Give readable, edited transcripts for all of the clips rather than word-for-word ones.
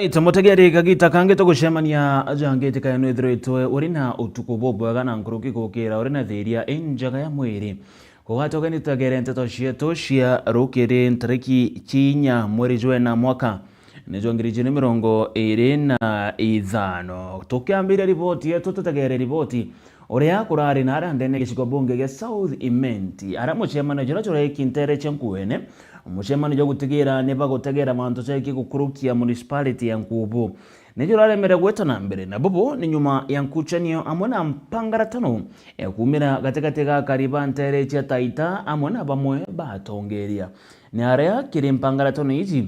Right, mutegeri kagita kange to gucemania ajangite kayano ithretwe uri na utuko bobwaga na nkuruki gukira uri na thiria injaga ya mwiri kugatoka ni tagere nteto cietu cia rukiri ntariki kinya mweri jwena mwaka nijo ngiriji ni 25 tukiambira ripoti yetu tutagere ripoti uria kurari na arandene gicigo bunge ge South Imenti ara mucemano jira jora ikintere chenkuene mucemano jo gutigira ne bagutegera manto ceki gukurukia municipality ya Nkubu nijo raremere gwetana mbere na bubu ni nyuma ya nkuchanio amona mpangara tano kumira gategatega kariba ntere cia Taita amona bamwe batongeria ni area kiri mpangara tano izi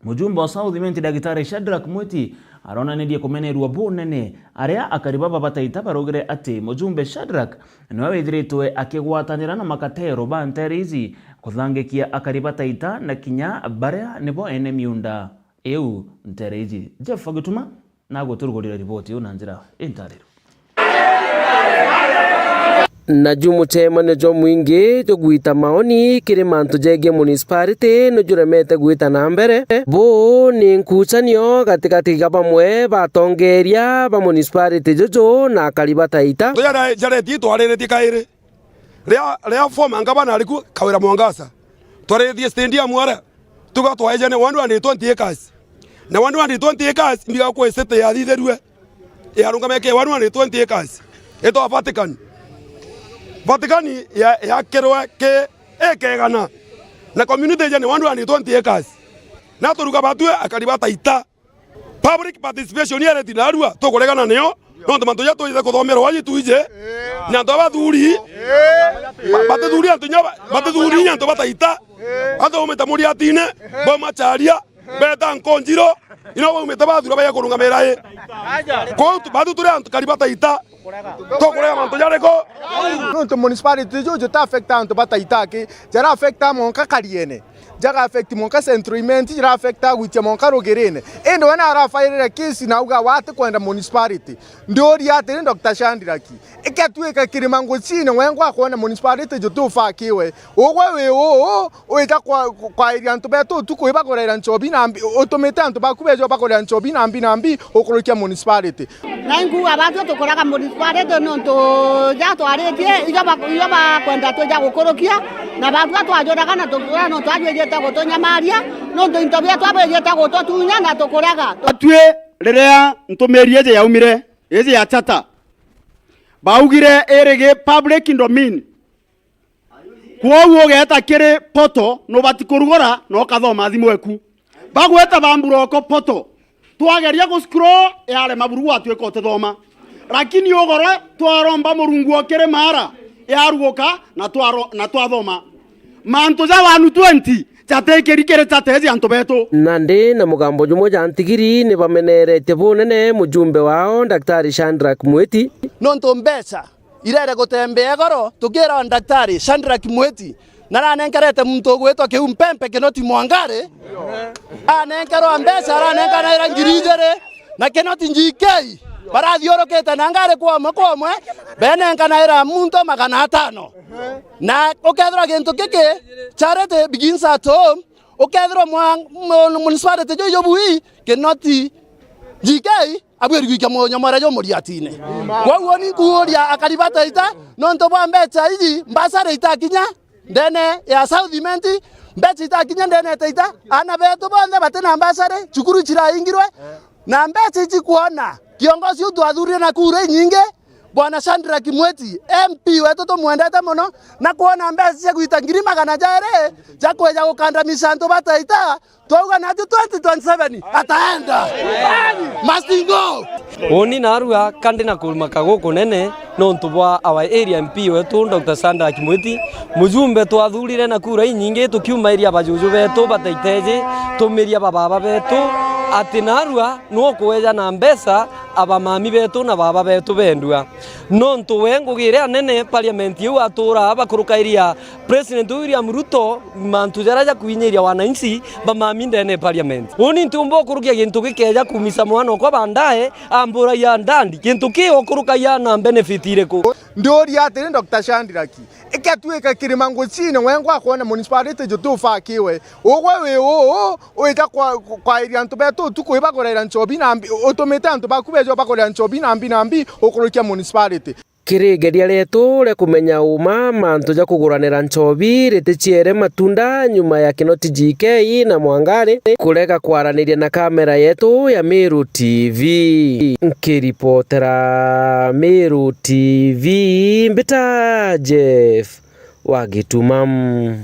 mujumbe wa South Imenti Daktari Shadrack Mwiti arona nidie kumenerwa bunene aria akariba baba Taita barogere ati mujumbe Shadrack niwe withiritwe akigwatanira na makatero banterizi kuthangikia akariba Taita na kinya baria nibo ene miunda eu nterizi Jeff Agutuma na guturugurira ripoti una njira intariro na jumutema jo mwingi jo gwita maoni kiri mantu jege municipality no juremete gwita na mbere bo ni nkuchanio gatikati ga bamwe batongeria ba municipality jojo na kariba Taita yara jareti twarereti kaire rea form angabana aliku kawira mwangasa twarereti stendia mwara tuga twajane 120 acres na 120 acres mbiga ko esete ya thitherwe yarunga meke 120 acres eto Vatican ya kerwa ke ekegana na community jane 120 acres na toruga batwe akariba Taita public participation yere tinarua tokoregana neo no ntomanto ya toyide kuthomera waji tuije na ndo bathuri bathuri nyanto Taita athometa muri atine bo macharia beta nkonjiro ino bo meta bathura baya kurunga merae ko bathu turi kariba Taita tokorega manto yareko no municipality jojo ta affecta anto Taita ke jara affecta monka kariene jaga affect monka centroiment jara affecta gwitia monka rogerene endo wana ara fairira kesi na uga wate kwenda municipality ndori ate Dr. Shandiraki ikatweka kirimango chine wengo akona municipality joto fakiwe ogwe we oita kwa area anto beto tuko ibagorera nchobi nambi automate anto bakubejo bagorera nchobi nambi okorokia municipality nangu abato tokoraga municipality no to ja to aretie iba kwenda to ja gukorokia na batwa twajoraga na tokora no twajeta gotonya maria no to intobia twabejeta gototunya na tokoraga atwe rerea ntomerie je yaumire eze ya tata baugire erege public domain kwowo geta kire poto no batikurugora no kathoma thimu eku bagweta bamburoko poto twageria go scroll yale maburu atweko tethoma lakini ogoro twaromba murungu okere mara yarugoka na twathoma manto za 120 chatekerikere chatezi anto beto nande na mugambo jumo jantigiri ni bamenerete bunene mujumbe wao Daktari Shadrack Mwiti nonto mbesa irere gutembea goro tugira Daktari Shadrack Mwiti naranenkerete muntu gwetwa ke umpempe kenoti mwangare anenkero mbesa aranenkana ira ngirijere na kenoti njikei barathiorokete na ngare kwamwe benenkana ira muntu 500 na ukethira gintu kiki charity begins at home ukethira municipality jo bui kenoti njikei abwerigika nyamara jo muriatine kwao ni kuoria akariba Taita nonto bwa mbecha iji mbasare itakinya ndene ya South Imenti mbecha itakinya ndene Taita ana beto bonde batena mbasare chukuru chira ingirwe na mbecha iji kuona kiongozi utu athuri na kure nyinge Bwana Shadrack Mwiti MP wetu tumwendete muno na kuona mbeca cia gwita 200 ja kweja gukandamisha antu Taita twauga na 2027 ataenda must go oni narua kandi na kulmaka guku nene no ntubwa our area MP wetu Dr. Shadrack Mwiti mujumbe twathurire na kura inyingi tukiuma area bajuju betu Bataiteje tumiria baba betu ati narua no kweja na mbeca abamami betu na baba betu bendua no ntwengugire anene parliament yu atura abakuruka iria President William Ruto mantu jaraja kuinyiria wananchi bamami ndene parliament oni ntumbo kurukia gintu gikeja kumisa mwana kwa bandae ambura ya ndandi gintu ki okuruka ya na benefit ireko ndori ate Dr. Shandiraki ikatweka kirimango chine wengo akona municipality joto fakiwe ogwe we oita kwa area nto beto to tukoibakorera nchobi nambi otomete antu bakubejo bakorera nchobi nambi okorokia municipality. Kirigeria letu le kumenya uma mantu ja kuguranira nchobi ritichiere matunda nyuma ya Kinoti GK na Mwangari kurega kwaraniria na kamera yetu ya Meru TV. Nkiripotera Meru TV mbita Jeff Wagitumam.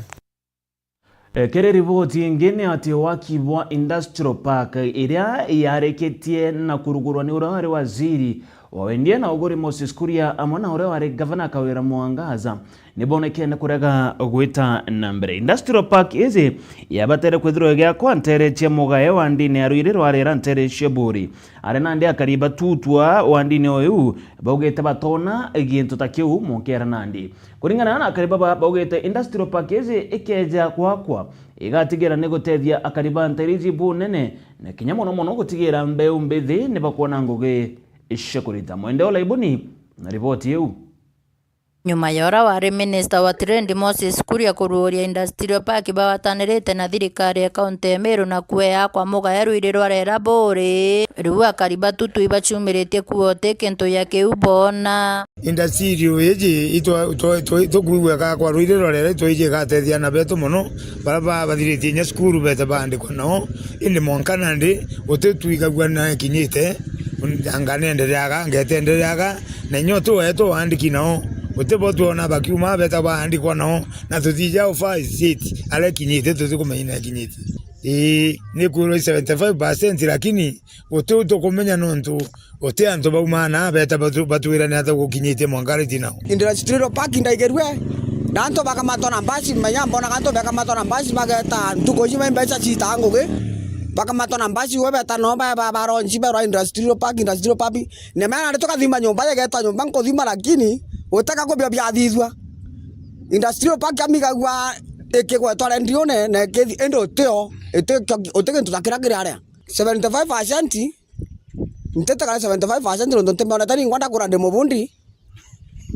Kere ripoti ingine ati wakibwa Industrial Park iria yareketie na kurugurwa ni urahari waziri wawendie na uguri Moses Kuria amona ure wari Governor Kawira Mwangaza nibonekene kurega gwita nambere. Industrial Park izi yabatere kwithiro gya kwantere che mugaye wandine aruiriro arera ntere sheburi arena ndi akariba tutwa wandine oyu baugete batona egintu takiu monkera nandi kuringana na akariba baugete Industrial Park izi ikeja kwakwa igatigera negotethia akariba nterizi bunene na kinyamono mono gutigira mbeu mbithi ne bakuona nguge ishakurita mwende ola ibuni na ripoti yu. Nyuma yora wari Minister wa Trade Moses Kuria kururia Industrial Park bawatanirite na thirikari ya kaunti ya Meru na kuea kwa mugaye ruiriro arera bori riu akariba tutu ibachumiritie kuote kento yake ubona Industrial yeji ito kuiweka kwa ruiriro arera ito ije gatethia na beto mono baraba bathiritie nya skuru beta bandikwa nao indi mwankana ndi otetuigagwa na kinyite anganendereaga ngetendereaga na nyoto weto andiki nao utebo tuona bakiuma beta baandikwa nao na tutija ofa seat ale kinyite tuzikumenya kinyite ni kuro 75% lakini uto kumenya nontu ote anto baumana beta batuira na ta kinyite Mwangari tinao Industrial Park ndaigerwe nanto bakamatona mbasi menya mbona kanto bakamatona mbasi mageta ntukojima mbesa chitangoge bakamatona mbasi webeta nomba baronji bero Industrial Park ne mena toka thima nyumba yegeta nyumba nkothima lakini utaka ko bya thithwa Industrial Park amigagwa ekegwa tore ndione na kethi endo teo oteke tutakiragira aria 75% nteta kana 75% ndo ntemona tani ngwanda kura demo bundi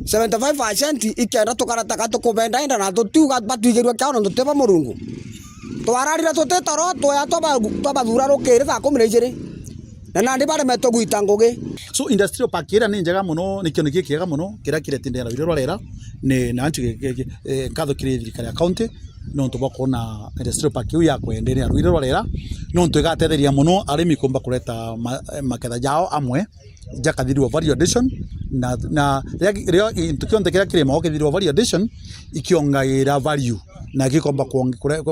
75% ikenda tukarata ka tukubenda inda na tutuga batuigerwa kyano nteba murungu twararira tutetoro toya toba thura rukire tha kumirejere na nandi bare meto gwita ngugi. So Industrial Park ira ni njega muno ni kiongo kiega muno kira kiretindera riro rera ni na anti katho kire thirikari ya county no ntuba kona Industrial Park ya kwenderea riro rera no ntu igatetheria muno arimi kumba kureta maketha jao amwe jakathirwa value addition na rio tukionte kira kirema okithirwa value addition ikiongaira value na gikomba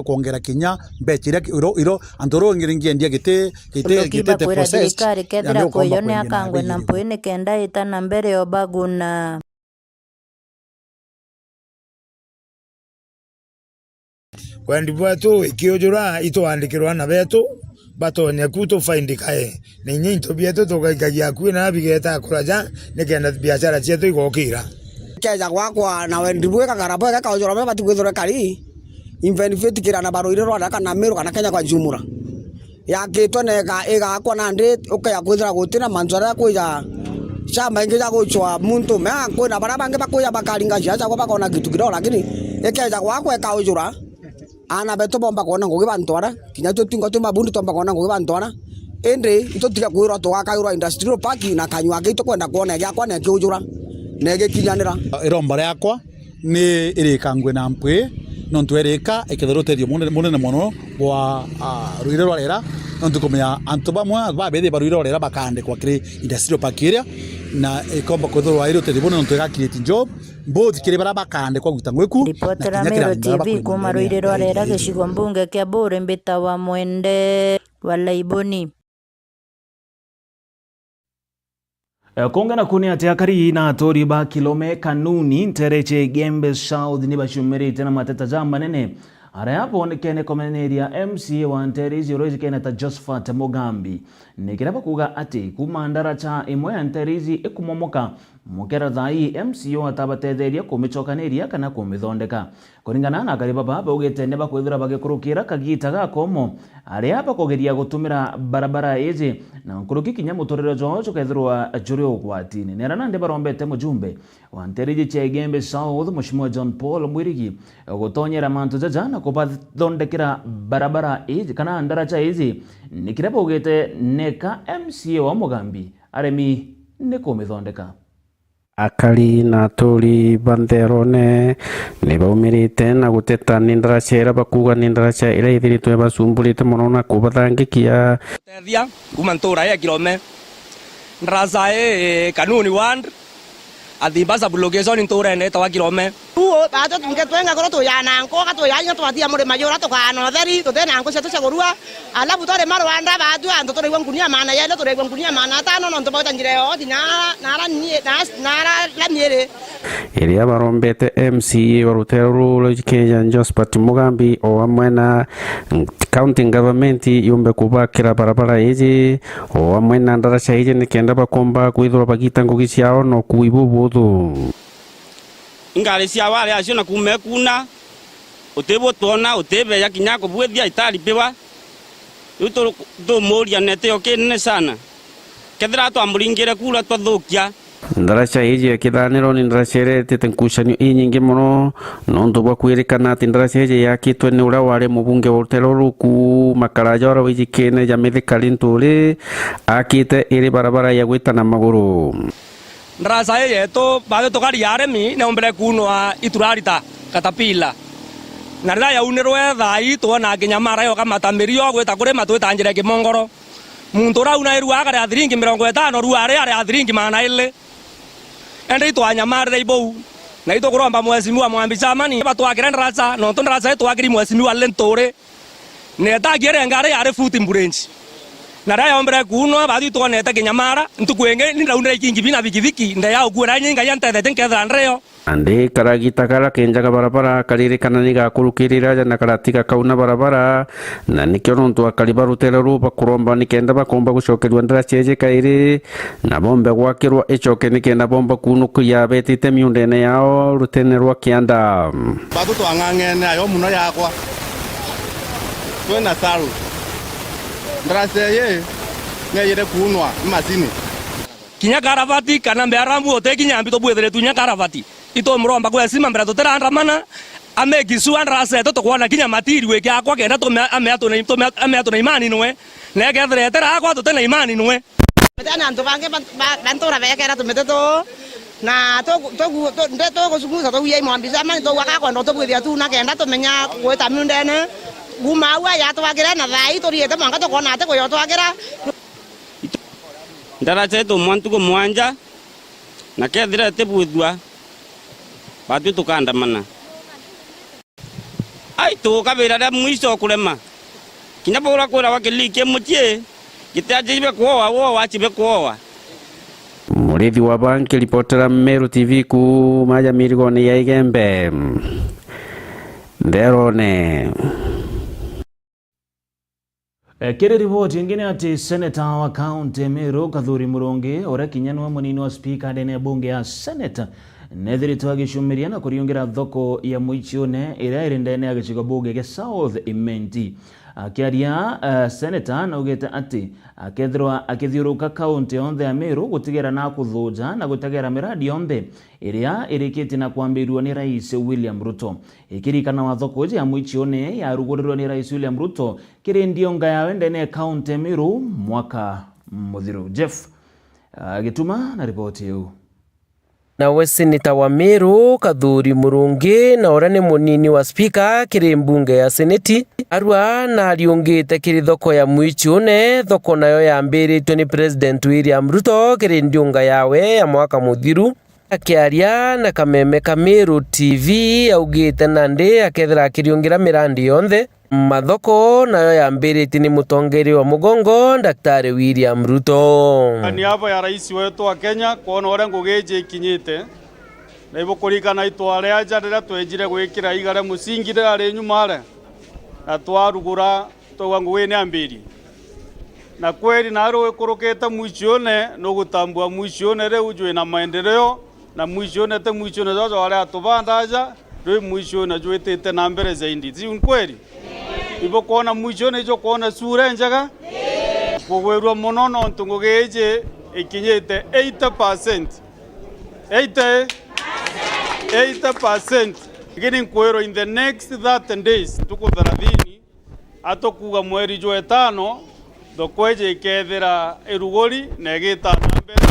kuongera kinya mbechiria iro antoro ngiringia ndia gite process kethira kuyone akangwe na mpwene kenda ita na mbere obaguna kwandi bwatu ikiojura itoandikirwa na betu batonya kuto find kae ni nyinto bieto tokaikagia kwina bigeta kuraja nikenda biashara chetu igokira keja gwakwa na wendi bweka karabo ka kaojora me batigwithora kari invenfit kirana baroire rwanda kana Meru kana Kenya kwa jumura yakitwa nega igakwa na ndi ukaya kwithira gutina manzara kuja shamba ingi ya kuchwa muntu me kwina baraba nge bakuya bakaringa jaza kwa bakona kitu kidogo lakini ekeja gwakwa kaojora ana beto bomba kona ngugi bantwara kinya tutingo tumabundu tomba kona ngugi bantwara ende itotiga kwirwa twakairwa Industrial Park na kanywa gitu kwenda kuona yakwa na kiujura nege kinyanira iromba yakwa ni irikangwe na mpwe no ntwereka ekethoroterio munene mono wa ruirero rera no ntukomenya antu bamwe babethe baruirero rera bakande kwa kire Industrial Park area na ikomba kwithorwa iroterio no ntwega create job both kire bara bakande kwa gutangweku ripotera Meru TV kuma ruirero rera gicigo mbunge kia Bure mbita wa Mwende wala iboni. Kongana kuni atiakari na atori ba kilome kanuni ntereche Gembe South ni bashumirite na mateta jamba nene ara yapo nekene komeneria MCA wa Nterizi Royce Keneta Josephat Mugambi nikiraba kuga ati kumandara cha imwe ya Nterizi ikumomoka mukera thai MCA atabatetheria kumichokaneria kana kumithondeka kuringana na kariba baba ugete neba kwithira bagekurukira kagita gakomo ari yapa kugeria gutumira barabara ezi na nkuruki kinya mutorero jojo kethirwa juri ukwatini nerana nde barombete mujumbe wa Nterizi cha Gembe South Mheshimiwa John Paul Mwirigi gutonyera mantu jajana kubathondekera barabara izi kana ndaracha izi nikirabogete neka MCA wa Mugambi aremi nikumithondeka. Akari na turi banderone ni baumirite na guteta ni ndaracha ira bakuga ni ndaracha ira ithiritwe basumbulite muno na kubathangikia tethia kuma ntura ya kilome ndaracha kanuni wand athimba sublocation ntura ene tawa kilome uo bato tungetwenga koro tuyana nkoka tuyanya twatia muri mayora tukano theri tutena nko cia tucagurua alafu tore marwanda batu anto tore ngunia mana yele tore ngunia mana tano no nto bauta njire odi nara la miere iria barombete MCA wa Rutero Kenya Josephat Mugambi o amwe na county government yumbe kubakira barabara izi o amwe na ndaracha izi nikenda bakomba kwithura bagita ngugi ciao no kuibubuthu ngari cia wale acio na kume kuna utebo tona utebe ya kinyako bwethia itali pewa uto do moria nete okene sana kethira twamburingire kula twathukia ndaracha izi kithaniro ni ndaracha irete tenkushanio inyingi muno nondu bwa kwirikana ati ndaracha izi yakitwe ni uria wari mubunge wa Rutero Ruku Makarajora wijikene ja mithikari nturi akite iri barabara ya gwitana maguru ndaracha yeto bayo tokari aremi na ombere kunwa iturarita katapila na rira yaunirwe thai tuona kinyamara yo kamatamirio gwita kuri matwitanjire kimongoro muntu rauna iru agare athiringi 50 ruare are athiringi mana ile ende twanyamara ibou na ito kuromba mwesimu wa mwambi chamani batwakire ndaracha no ndaracha twakiri mwesimu wa lentore ne tagire ngare are futi mburenji na raya ombere kuno badi tuonete kinyamara ntukwenge ni raunire kingi bina bikibiki nda ya ukura nyinga yantete nkethra ndreo andi karagita kara kenjaga barabara karirikana ni gakurukirira jana karatika kauna barabara na nikyo nontu akaliba Rutero Ru bakuromba nikenda bakomba gushokerwa ndaracha izi kairi na bombe gwakirwa icoke nikenda bomba kunukia betite miundene yao rutenerwa kianda batu twang'ang'ene ayo muno yakwa twena saru ndaracha ye ngeyire kunwa masini kinya karavati kana mbearambu otekinyambi tobwethere tunya karavati ito mromba kwa sima mbera totera andamana amegisu andrase to kwana kinya matiri we kyakwa kenda to ameato na imani nwe na gethere tera akwa to na imani nwe tena ndo bange bantora bekera tumeteto na to kusunguza to yeye mwambiza mani to waka kwa ndo to bwethia tu na kenda to menya gweta myundene gumawa ya to wagira na thai to riete manga to kona ate ko yo to wagira ndaracha to mwantu ko mwanja na kethira te bwethua batu tukandamana ai to kabira da mwiso kulema kinya bora kwera wakilike mutie gitajibe kuoa wo wachibe kuoa murithi wa banki ripotera Meru TV ku maja mirigoni ya igembe nderone kiri ripoti ingine ati seneta wa kaunti Meru Kathuri Murungi ora kinyanwa munini wa speaker ndene ya bunge ya seneta nethiritwe agicumiria na kuriungira thoko ya Muichione ira iri ndene ya gicigo bunge gia South Imenti akiaria seneta naugite ati akethirwa akithiuruka kaunti yonthe ya Meru gutigira na kuthunja na gutagira miradi yonthe iria irikiti na kwambirwa ni Rais William Ruto ikirikana wa thoko ya Muichione ya rugurirwa ni Rais William Ruto kiri ndionga ya ndene kaunti Meru mwaka muthiru. Jeff gituma na ripoti hiyo. Nawe seneta wa Meru Kathuri Murungi na ora ni munini wa speaker kiri mbunge ya seneti arua na ariungite kiri thoko ya Muichione thoko nayo yambiritwe ni President William Ruto kiri ndiunga yawe ya mwaka muthiru akiaria na kameme ka Meru TV augite nandi akethira akiriungira mirandi yonthe mathoko nayo yambirite ni mutongeri wa mugongo Daktari William Ruto. Ni hapo ya rais wetu wa Kenya kuona ore ngugeje ikinyite na ibo kurikana itware aja rira twenjire gwikira igare musingire ari nyumare na twarugura to nguwene ambiri na kweli naro ikurukete Muichione no gutambua Muichione re ujwe na maendeleo na Muichione te Muichione zozo wale atubanda aja ro Muichione jwetete na mbere zaidi si kweli ibo kuona Muichione ijo kuona sura njega kugwerwa munono ntungugeje ikinyete 8% Lakini nkwero in the next 30 days tuko 30 atokuga mweri jwa 5 thokweje ikethera irugori na igita nambere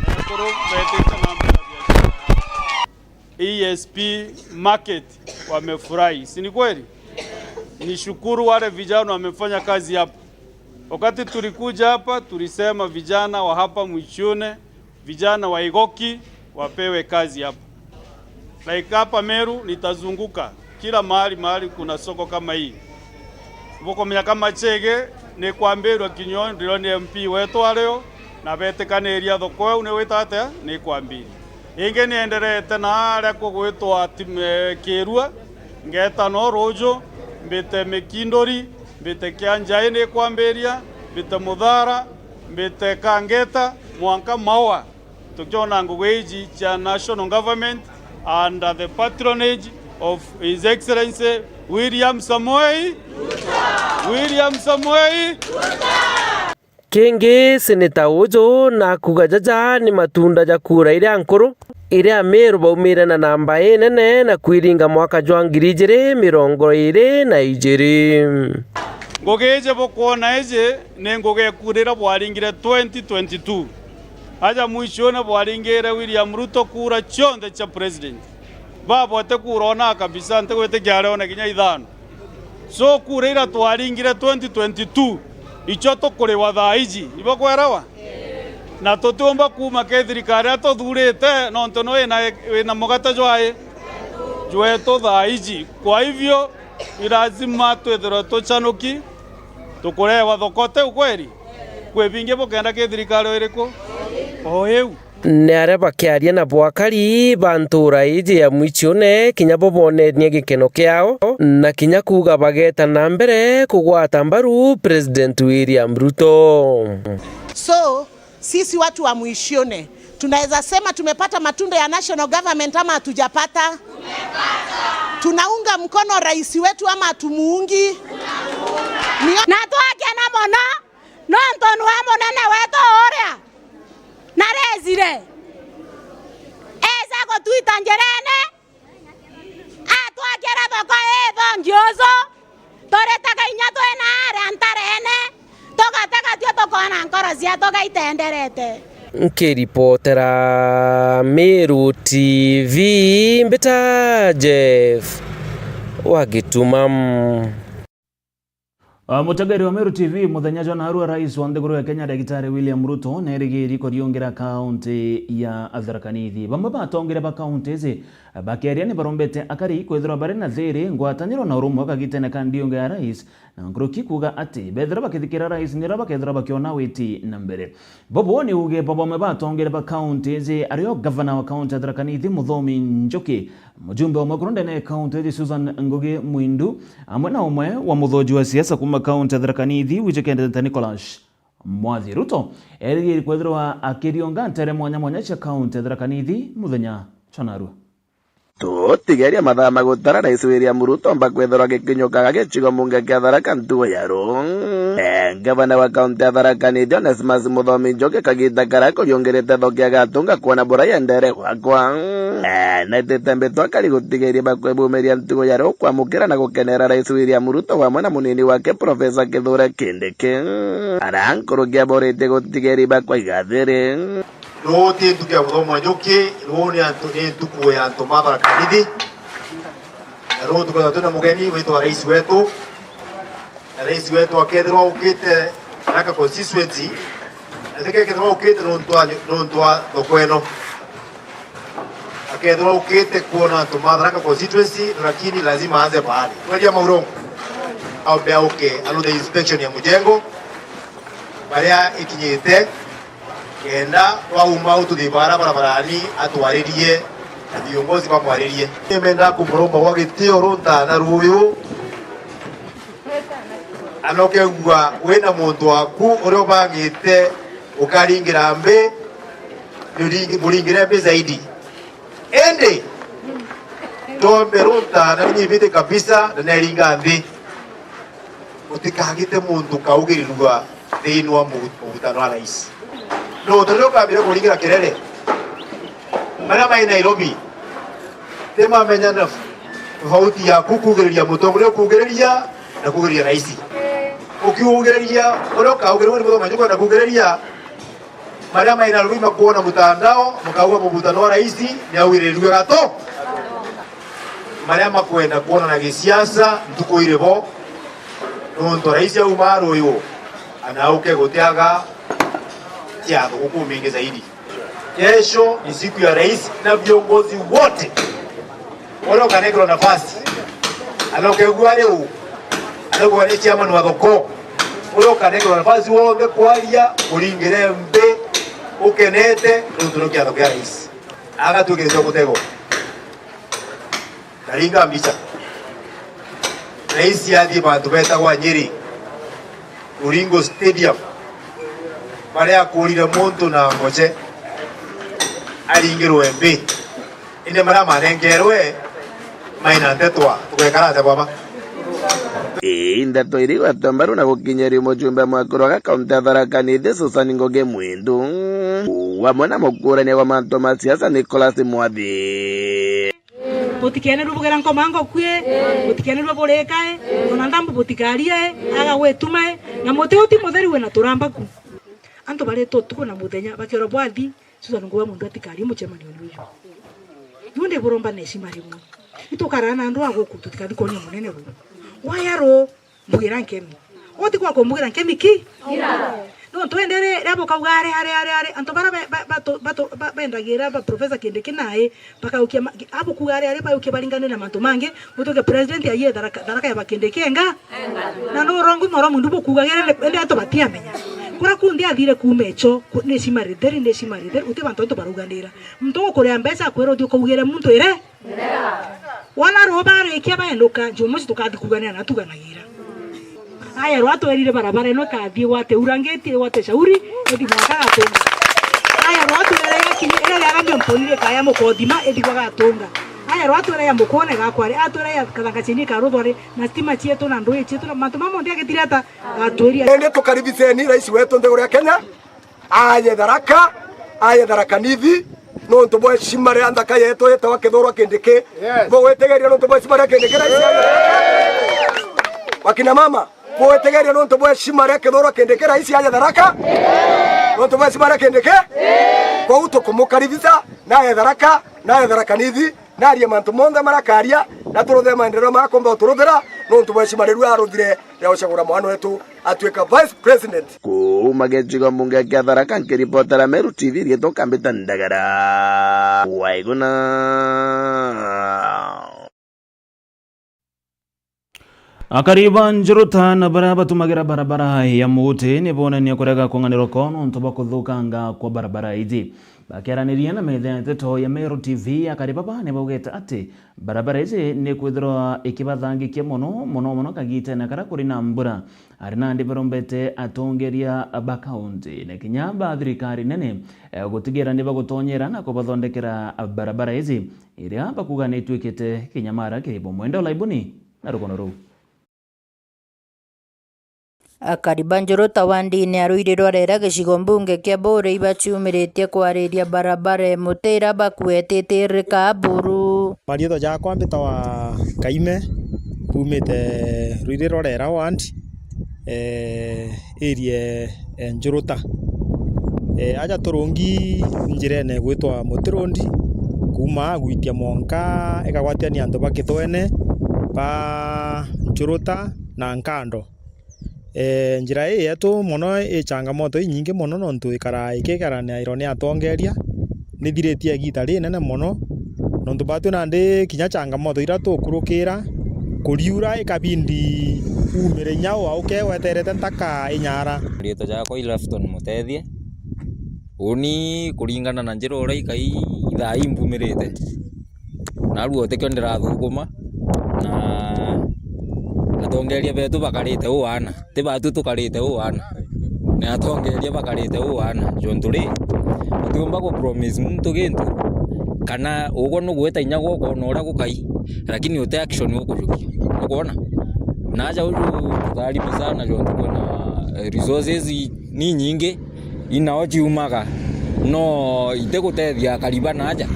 na koro betete nambere ESP market wamefurahi, si ni kweli? Ni shukuru wale vijana wamefanya kazi hapa. Wakati tulikuja hapa tulisema vijana wa hapa Mwichune, vijana wa Igoki wapewe kazi hapa. Like hapa Meru nitazunguka kila mahali kuna soko kama hii. Mboko mya kama Chege ni kwambirwa Kinyoni ndilo ni MP wetu aleo na betekane area thoko une witate ni kwambiri. Inge ni enderete na aria kugwitwa Kirua ngeta no Rojo mbite Mikindori mbite Kianjai ni kwambiria mbite Muthara mbite Kangeta mwanka Maua tukiona ngugweji cha national government under the patronage of His Excellency William Samoei Kingi seneta ujo na kugajaja ni matunda ja kura iria nkuru iria Meru baumire na namba nene na kwiringa mwaka jwa 2022 ngogeje bokuona eje ne ngoge kurira bwaringire 2022 aja Mwichune bwaringire William Ruto kura chonde cha president babote kurona kabisa ntegwete kyarona kinya ithano so kurira twaringire 2022 icho tukurewa thaiji ibokwerawa na tutumba kuma ke thirikari atothurite nonto no ina mugata jwae jweto thaiji. Kwa hivyo lazima twethero tuchanuki tukurewa thokote ukweli kwebinge bokenda ke thirikari iriko oyeu ne areba kiaria na bwakari bantura iji ya Mwichune kinya bobonenie gikeno kiao na kinya kuga bageta na mbere kugwata mbaru President William Ruto. So sisi watu wa Mwichune tunaweza sema tumepata matunda ya national government ama hatujapata? Tunaunga mkono rais wetu ama hatumuungi? Na twake na mono no ntonu wa monene wetu oria na rezire eza go tuita njerene atwakera thoko ngiozo toretaga inya twena ari antarene togatega tio tokona nkoro cia togaitenderete. Nkiripotera Meru TV mbita Jeff Wagitumam. Mutagari wa Meru TV muthenya jana harua rais wa nthiguru ya Kenya Daktari William Ruto nerigiri kuriongera kaunti ya Tharaka Nithi bamwe batongere ba kaunti zi bakiaria ni barombete akari kwethira bare na thiri ngwataniro na urumwe kagitene kandi onge ya rais na ngruki kuga ati bethira bakithikira rais nira bakethira bakiona witi na mbere bobo ni uge bamwe batongere ba kaunti zi ario governor wa kaunti ya Tharaka Nithi Muthomi Njoki mujumbe wa makurunde ne kaunti zi Susan Ngugi Mwindu amwe na umwe wa muthoji wa siasa kuma kaunti ya Tharaka Nithi wichekendete Nicholas Mwathi. Ruto erigiri kwethirwa akirionga ntere mwanya cia kaunti ya Tharaka Nithi muthenya chanaru tutigeria mathaa magutara rais William Ruto mbakwethirwa gikinyukaga gicigo munge kia Tharaka ntugo ya Ru gavana wa kaunti ya Tharaka Nithi Onesmus Muthomi Njoki kagita karako riongerete thokia gatunga kuona bora yendere gwakwa na ititembetwo akari gutigeria bakwebumiria ntugo ya Ru kwamukira na gukenera rais William Ruto wamwe na munini wake Profesa Kithure Kindiki arankurugia borete gutigeria bakwaigathiri Roti tukia Muthomi Njoki roni antuku ya ntoma Tharaka Nithi roti tuko tuna mugeni wetu wa rais wetu akethirwa ukite Tharaka constituency akethirwa ukite nontwa thoko eno akethirwa ukite kuona ntoma Tharaka constituency lakini lazima aanze pahali unajua Maurongo au beauke alode inspection ya mujengo baria ikinyite kenda wauma ututhi barabarani atwaririe na viongozi bamwaririe nimenda kumuromba wa gitio runta na ruyu anokegwa wena muntu waku urio bangite ukaringira mbe muringire mbe zaidi ende tombe runta na nyibite kabisa na naringa mbe utikagite muntu kaugirirwa thiini wa mutano wa rais no tolo kabira kuringira kirere mara mai Nairobi tema menya na tofauti ya kukugereria mutongoria kugereria na kugereria rais. Ukiugereria oroka ugereria ni mutongoria nyuko na kugereria marama ina ruma kuona mtandao mkaua mkutano wa rais ni awirerwe gato marama kwenda kuona na kisiasa mtuko irebo ndo rais au maro yo anauke goteaga tiago huko mingi zaidi. Kesho ni siku ya rais na viongozi wote wale kanegro nafasi alokegwa leo alokwa ni chama wa thoko wale kanegro nafasi wote kwalia uringere mbe ukenete tuturukia thoko ya rais aga tugezo kutego karinga mbicha rais yadi bantu beta kwa Nyeri Ulingo Stadium pale akulira muntu na ngoche aringirwe mbi inde mara marengerwe maina tetwa tukekara te baba Indato irigo atambaru na gukinyeria mujumbe mwakuru wa kaunti ya Tharaka Nithi Susan Ngugi Mwindu wamwe na mukurania wa mantu ma siasa Nicholas Mwathi botikene rubugera nkomango kwe botikene ruburekae ona ndambu botikarie aga wetumae na mote uti mutheri we na turambaku anto bare tuko na muthenya bakero bwathi Susan Ngugi mundu atikari muchemani uyu yunde buromba neshima rimwe itokarana ndo agoku tutikathi konya munene ru wayaro mbugira nkemi oti kwa kumbugira nkemi ki no twendere rabo kawgare are anto bara bendagira ba professor Kindiki nae bakaukia abo kugare are bayuke balingane na manto mange utoke president aye daraka ya bakendekenga na no rongo moro mundu bokugagere ende ato batiamenya kura kundi athire kumecho nesimarideri uti bantu to baruganira mto kore ambesa kwero dio kugere muntu ire wana robare ikiaba endoka jomusi tukathi kugania na tuganagira aya rwato erire barabara ino kathi wate urangeti wate shauri edi mwaka gatonga aya rwato erega kinyi ere yagambe mponire kaya mukodima edi kwa gatonga aya rwato erega mukone gakware atore ya kadanga chini karudware na stima chieto na ndoye chieto na mantu mamo ndia getirata atweria ende tukaribiseni rais wetu ndegore Kenya aye Tharaka Nithi no ntobo shimare andaka yeto yeta wakethorwa Kindiki bo wetegeria no ntobo shimare Kindiki rais wakina mama bo wetegeria no ntobo shimare kethorwa Kindiki rais aye Tharaka no ntobo shimare Kindiki kwa uto kumukaribisa na Tharaka Nithi naria mantu monde marakaria na turuthe maendeleo makomba turuthira no ntobo shimare ru aruthire ya ushagura mwana wetu atuika vice president kuma gĩcigo mbunge kĩa Tharaka nkĩribotera Meru TV rĩtwo Kambĩta Ndagara Waigũna. Akariba njuruta na baraba tumagira barabara ya muti ni bonania kurega kung'anĩro kono ntoba kuthukanga kwa barabara izi bakiaraniria na metha nteto ya Meru TV akariba bane baugeta ati barabara izi ni kwithirwa ikibathangikia muno kagite na kara kuri na mbura arina ndi barombete atongeria bakaunti na kinyamba thirikari nene gutigira ni bagutonyera na kubathondekera barabara izi iria bakuga ni twikite kinyamara kiribo mwendo laibuni na rukono ru Akariba njuruta wandi-inĩ arũirĩrwo rera gĩcigo mbunge kĩa Mbũrĩ ibaciumĩrĩtie kwarĩria barabara mũtĩra bakuetĩtĩrĩka Mbũrũ Marietho jakwa mbĩtagwa Kaime kumĩte rũirĩrwo rera wandi area njuruta aja tũrũngi njĩra-inĩ gwĩtwa Mũtĩrũndi kuma gwitia Monka ĩkagwatania andũ bakĩtwene ba njuruta na Nkando njira hii yetu muno changamoto nyingi muno nontu ikara ikigarania irone atongeria nithiritie gita ri nene muno nontu batu nandi kinya changamoto ira tukurukira kuriura ikabindi umire nyao au keweterete ntaka inyara rieto jako Ilafton Mutethie uni kuringana na njira ura ikai ithai mbumirite na ruo tekyo ndirathuguma na atongeria betu bakarite uana ti batu tukarite uana ni atongeria bakarite uana jonturi tiumba ko promise muntu gintu kana ugo no gweta inya goko no ura gukai lakini ute action ukujuki ukona naja uju tari sana jontu kuna resources ni nyingi inaoji umaga no ite gutethia kariba naja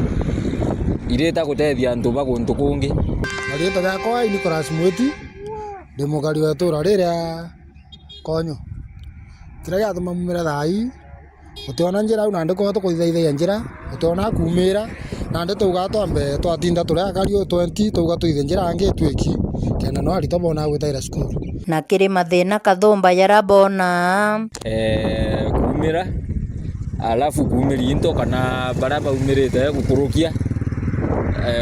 ireta gutethia antu baguntu kungi Rĩtwa rĩakwa Nicholas Mwiti ndĩ mũgari wa itũra rĩrĩa Konyo. Kĩrĩa gĩatũma mumĩre thai ũtiona njĩra au na ndĩkorwo tũkũithaithaia njĩra ũtiona kumĩra na ndĩ tauga twambe twatinda tũrĩa akari 20 tauga tũithe njĩra angĩ twĩki kena no arito bona gwĩtaira cukuru na kĩrĩ mathĩna Kathũmba yarabona kumĩra alafu kumĩri into kana bara baumĩrĩte gũkũrũkia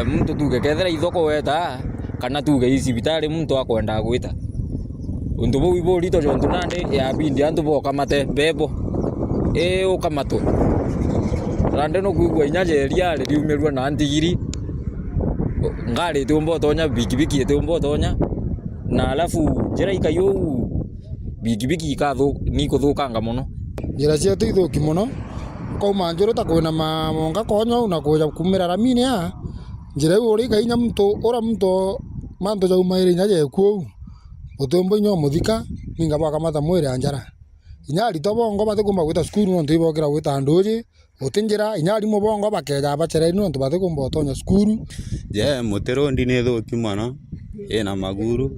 mtu tuge kethera ithoko weta kana tuge icibitari mtu akwenda gwita undu bo ibo rito jontu nande ya bindi antu bo kamate bebo ukamato rande no kuigwa inyajeria riumerwa na antigiri ngari tumbo tonya bikibiki tumbo tonya na alafu njira ikayo bikibiki ikathu ni kuthukanga muno njira cia tuithuki muno kauma njuru ta kwina mamonga Konyo na kuja kumira ramini ya njira uri kainya mtu ora mtu manto ja umaire nyaje ku utombo nyo muthika ninga baka mata mwire anjara inyari to bongo batikumba gwita cukuru no ntibokira gwita nduji utinjira inyari mo bongo bakeja bachere no ntibatikumba tonya cukuru je Muterondi ni thuki muno ina maguru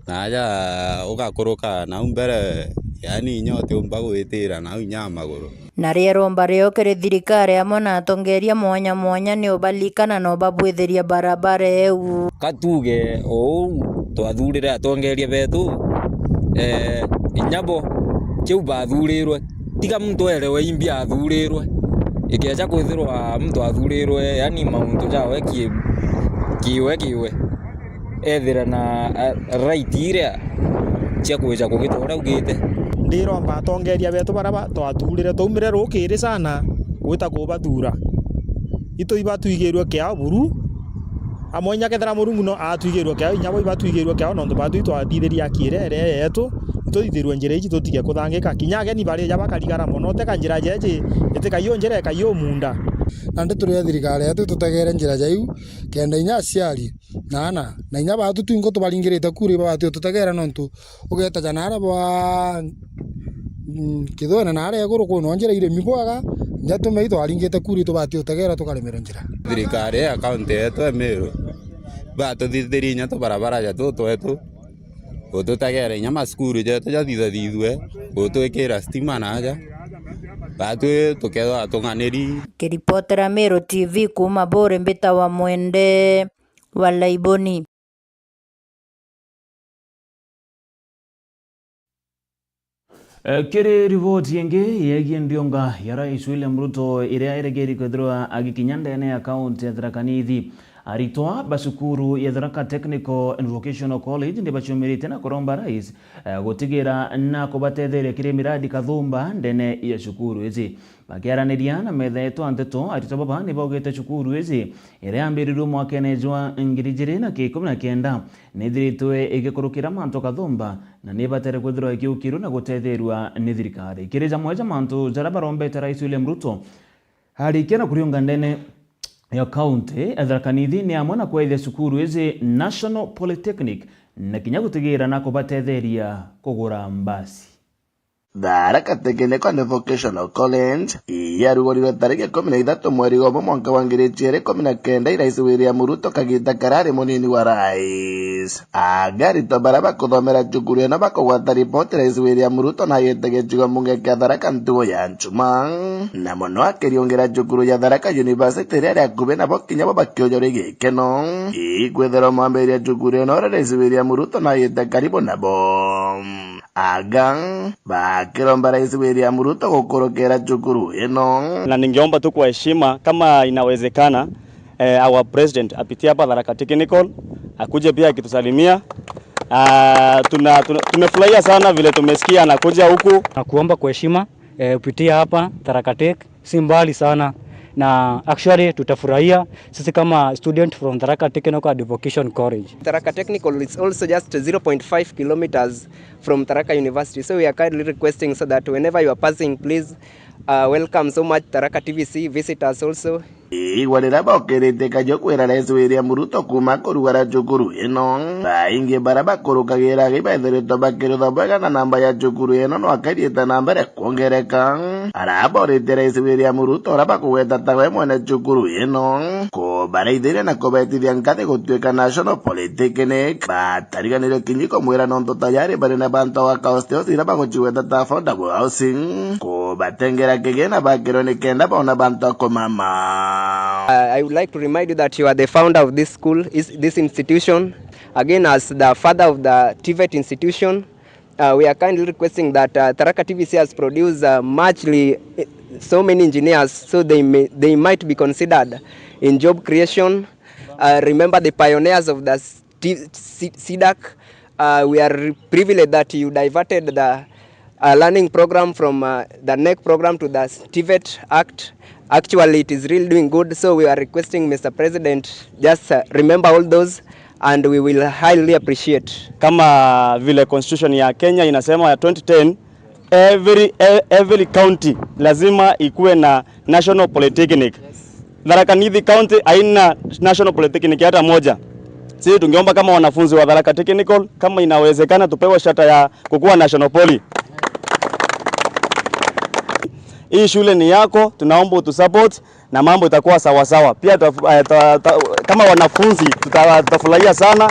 naja ugakuruka na umbere yani nyote umba gwitira na unya maguru na rĩeromba rĩokere thirikari amwe na atongeria mwanya mwanya nĩ ũbalikana no babwĩtheria barabara eu katuge twathurire atongeria betu inyabo kiu bathurirwe tiga muntu erewe imbia athurirwe ikiacha kwithirwa muntu athurirwe yani mauntu jawe kiwe ethira na right ire cia kuja kugitora ugite ndiromba atongeria betu baraba twathurire taumire rukiri sana gwita kubathura itu ibatwigirwe kia buru amonya kethera murungu no atwigirwe kia inyabo ibatwigirwe kia no ntubatu twathithiria kirere yetu tuthithirwe njira ici tutige kuthangika kinyage ni bari ja bakarigara muno teka njira jeje iteka yo njira kayo munda na ndi turi thirikari yetu tutegere njira jaiu kenda inya ciari na inya batu twingo tubaringirite kuri batu tutegera nontu ugeta janara bwa kidona nare eguru kuno njira ire mibwaga njatume itwaringite kuri tubati utegera tukaremera njira thirikari account yetu emero batu thithiri nya to barabara ja twetu ututagera inya maskuru jetu ja thithithwe utwikira stima naja batu tukethwa atunganiri kiripotera Meru TV kuma Bore Mbita wa Mwende wa Laiboni. Kiri riboti yengi yegie ndionga ya Rais William Ruto iria iregeri kwethirwa agikinya ndene ya kaunti ya Tharaka Nithi aritoa basukuru ya Tharaka Technical and Vocational College ndi bachumirite na kuromba rais gutigira na kubatetheria kiri miradi Kathũmba ndene ya cukuru ici bakiaraniria na metha yetu anteto arito baba ni baugite cukuru ici iria ambirirwe mwakene jwa 2019 nithiritwe igikurukira manto Kathũmba na nibatere kwithirwa ikiukirwo na gutethirwa ni thirikari kirija mweja manto jara barombete Rais William Ruto harikena kuriunga ndene ya kaunti Tharaka Nithi ni amwe na kwethia cukuru ici National Polytechnic na kinya gutigira na kubatetheria kugura mbasi Tharaka Technical and Vocational College yarugoriwe tariki 13 mweri wa mwaka wa 2019 Rais William Ruto kagita karari munini wa rais agari tobaraba kuthomera cukuru ĩno bakogwata ripoti Rais William Ruto na yetege kigo munge kia Tharaka ntugo ya Nchuma na muno akĩriongera cukuru ya Tharaka University ĩrĩa akuve nabo kinya bakĩonjore gĩkeno igwethera mwambĩrĩria cukuru ĩno Rais William Ruto na yetege karibu nabo agang bakiromba Rais William Ruto gukurukira cukuru ino na ningeomba tu kwa heshima kama inawezekana our president apitie hapa Tharaka Technical akuje pia akitusalimia. Tumefurahia sana vile tumesikia anakuja huku na kuomba kwa heshima upitia hapa Tharaka Tech si mbali sana na actually tutafurahia sisi kama student from Tharaka Technical and Vocational College. Tharaka Technical is also just 0.5 kilometers from Tharaka University, so we are kindly requesting so that whenever you are passing, please welcome so much Tharaka TVC, visit us also. Igwarira bokirite kajokwera Rais William Ruto kuma kurugara cukuru ino baingi baraba kurukagira gibethere tobakiro tobega na namba ya cukuru ino no akarieta namba ya kuongereka araborete Rais William Ruto araba kugweta tawe mwene cukuru ino kubareithĩria na kubetithia ngathĩ gũtuĩka national polytechnic batariganĩrio kinyiko mwĩra nonto tayari bari na bantu wa kausteo iraba gũcigweta ta affordable housing kubatengera kĩgĩna bakĩrwo nĩ kenda bona bantu akomama. I would like to remind you that you are the founder of this school, this institution. Again, as the father of the TVET institution, we are kindly requesting that Tharaka TVC has produced so many engineers, so they might be considered in job creation. Remember the pioneers of the CDAC. We are privileged that you diverted the learning program from the NEC program to the TVET Act. Actually, it is really doing good, so we are requesting Mr. President, just remember all those and we will highly appreciate. Kama vile constitution ya Kenya inasema ya 2010, every county lazima ikuwe na national polytechnic. Tharaka Nithi county haina national polytechnic hata moja. Sisi tungeomba kama wanafunzi wa Tharaka Technical, kama inawezekana tupewe shata ya kukuwa national poly. Hii shule ni yako, tunaomba utusupport na mambo itakuwa sawa sawa. Pia kama wanafunzi tutafurahia sana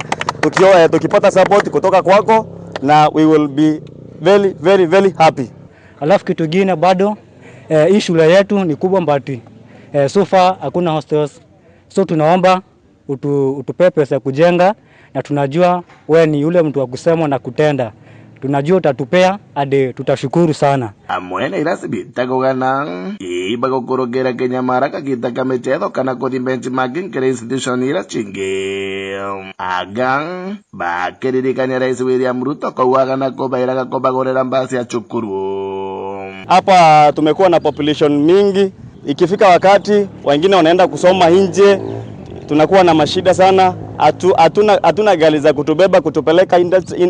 tukipata support kutoka kwako, na we will be very happy. Alafu kitu kingine bado hii shule yetu ni kubwa mbati. So far hakuna hostels. So tunaomba utupe pesa kujenga, na tunajua wewe ni yule mtu wa kusema na kutenda. Tunajua utatupea hadi tutashukuru sana. Amwene irasibita kugana iba gukurugera Kenya maraka kitaka mechedo kana kodi benchmarking kere institution ira chinge agang bakiririkania Rais William Ruto kowagana kobairaga kobagorera mbasi ya cukuru. Hapa tumekuwa na population mingi, ikifika wakati wengine wanaenda kusoma nje, tunakuwa na mashida sana. Hatuna gari za kutubeba kutupeleka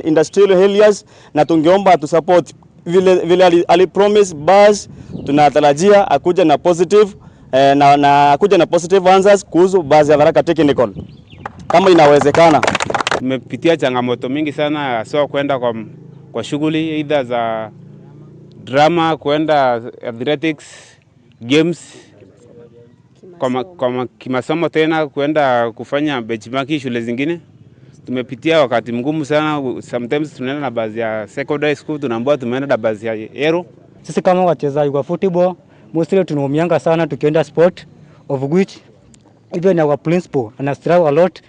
industrial areas, na tungeomba atusupport vile alipromise bus. Tunatarajia akuja na positive na akuja na positive answers kuhusu bus ya Tharaka Technical kama inawezekana. Tumepitia changamoto mingi sana, so kwenda kwa shughuli either za drama, kwenda athletics, games, kwa kimasomo tena kwenda kufanya benchmarking shule zingine. Tumepitia wakati mgumu sana. Sometimes tunaenda na basi ya secondary school, tunaambiwa tumeenda na basi ya Aero. Sisi kama wachezaji wa football mostly tunaumianga sana tukienda sport, of which even our principal ana struggle a lot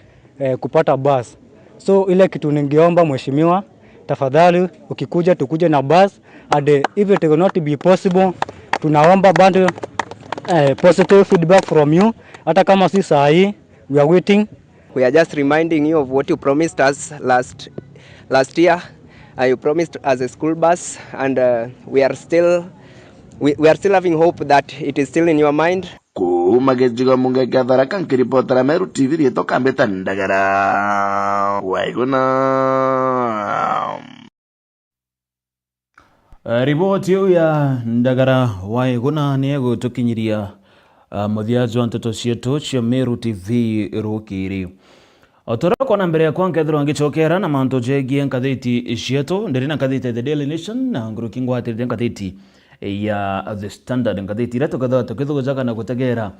kupata bus. So ile kitu ningeomba mheshimiwa, tafadhali ukikuja tukuje na bus, and if it will not be possible, tunaomba bado positive feedback from you. Hata kama si saa hii, we are waiting. We are just reminding you of what you promised us last year. You promised us a school bus, and we are still having hope that it is still in your mind. Kumagejiga munga Tharaka nkiripotera Meru TV rieto kambeta ndagara waiguna. Riboti ya ndagara waiguna ni gutukinyiria muthiaji wa nteto cietu cia Meru TV rukiri. Otoroko na mbere ya kwa nkethero ngicokera na manto jegie nkathiti cietu ndiri na nkathiti The Daily Nation na nguruki ngwatirite nkathiti ya The Standard. Nkathiti ira tukithugucaga na gutegera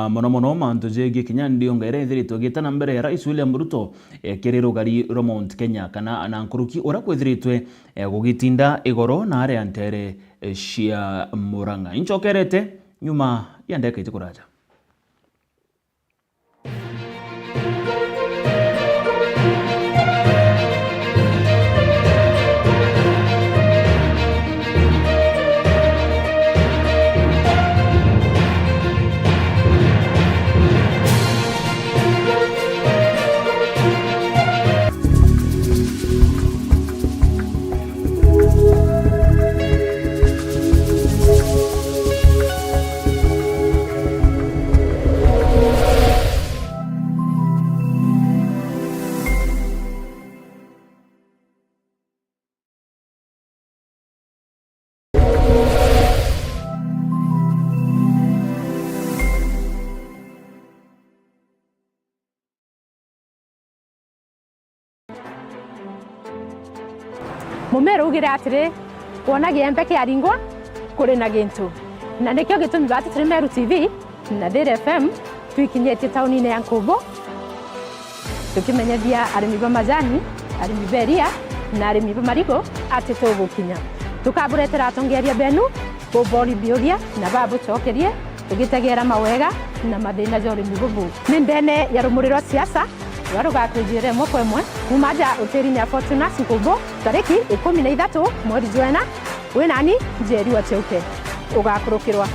mono manto jegie kinya ndio ngaire thiri tugitana mbere ya Rais William Ruto kiri rugari rwa Mount Kenya kana na nguruki ura kwithiritwe gugitinda igoro na aria ntere cia Murang'a. Inchokerete nyuma ya ndeka itikuraja. Mumeru ugire atiri kuona giembe kiaringwa kuri na gintu na nikyo gitumi bati turi Meru TV na Dira FM twikinyete tauni-ini ya Nkumbu tukimenyethia arimi ba majani arimi beria na arimi ba marigo ati tugukinya tukaburetera atongeria benu bobori bioria na babu chokerie tugitegera mawega na mathina jori mibubu ni ndene ya rumuriro siasa warugakujire moko emwe kumaja uteri-ini ya Fortunas Nkumbu tariki 13 mweri Jwena wenani njeri wa cheuke ugakurukirwa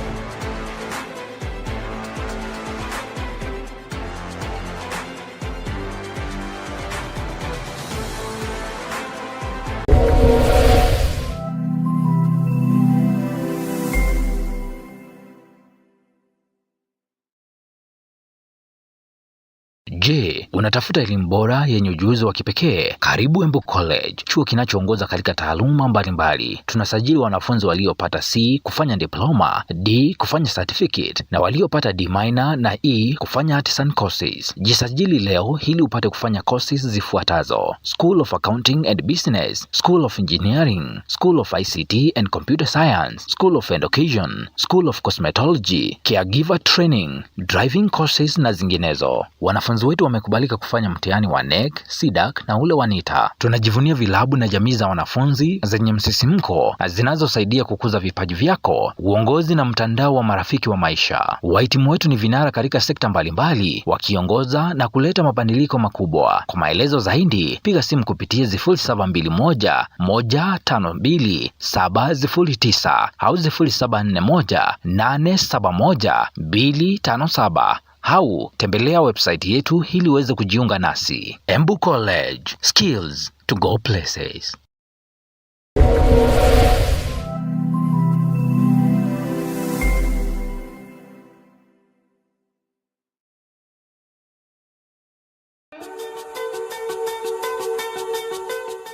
Je, unatafuta elimu bora yenye ujuzi wa kipekee? Karibu Embu College, chuo kinachoongoza katika taaluma mbalimbali. Tunasajili wanafunzi waliopata C kufanya diploma, D kufanya certificate na waliopata D minor na E kufanya arts and courses. Jisajili leo ili upate kufanya courses zifuatazo: School of Accounting and Business, School of Engineering, School of ICT and Computer Science, School of Education, School of Cosmetology, Caregiver Training, Driving courses na zinginezo. Wanafunzi wetu wamekubalika kufanya mtihani wa NEC, SIDAC na ule wa NITA. Tunajivunia vilabu na jamii za wanafunzi zenye msisimko zinazosaidia kukuza vipaji vyako, uongozi na mtandao wa marafiki wa maisha. Wahitimu wetu ni vinara katika sekta mbalimbali, wakiongoza na kuleta mabadiliko makubwa. Kwa maelezo zaidi, piga simu kupitia 0721 152 709 au 0741 871 257. Au tembelea website yetu ili uweze kujiunga nasi. Embu College, skills to go places.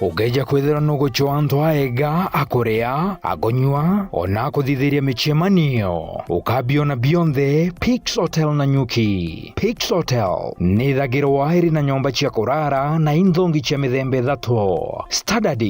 Ugeja kwithira nuguchwa antu aega akuria agonywa ona kuthithiria michemanio ukabiona bionthe Pix Hotel na Nyuki. Pix Hotel ni thagirwa iri na nyomba cia kurara na inthongi cia mithemba ithatu: Standard,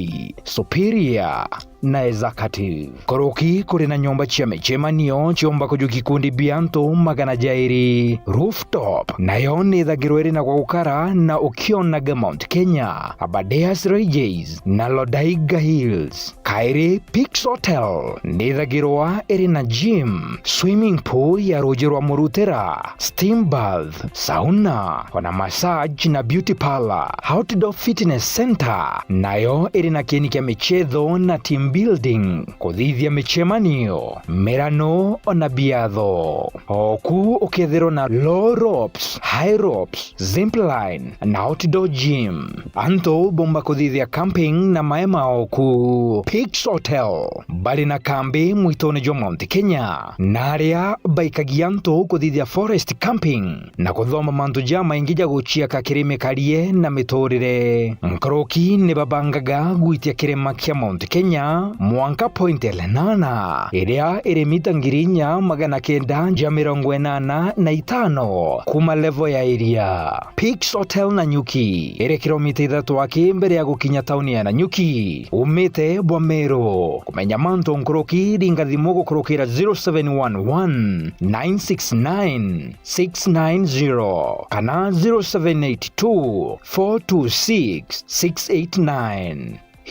Superior na Executive. Koroki kuri na nyomba cia michemanio ciomba kujuki kundi bianto magana jairi. Rooftop nayo ni thagirwa iri na kwa gukara na ukionaga Mount Kenya, Abadeas Ranges na Lodaiga Hills. Kairi Pix Hotel ni thagirwa iri na gym, swimming pool ya ruji rwa murutera, steam bath, sauna, ona massage na beauty parlor. Outdoor fitness center nayo iri na kieni kia michetho na team building, kuthithia michemanio, mirano ona biatho. Oku ukethirwo na low ropes, high ropes, zipline na outdoor gym. Anto bomba kuthithia camping na maema oku. Pix Hotel bali na kambi mwitoni jwa Mount Kenya, na aria baikagia anto kuthithia forest camping na kuthoma mantu ja maingi ja guchia kakirime karie na miturire. Nkoroki ni babangaga gwitia kirima kia Mount Kenya Mwanka Point Elenana iria iri mita 985 kuma level ya area. Pix Hotel na Nyuki iri kilomita 3 mbere ya gukinya tauni ya Nanyuki umite bwa Meru. Kumenya manto nkoroki ringa thimu gukurukira 0711 969 690 kana 0782 426 689.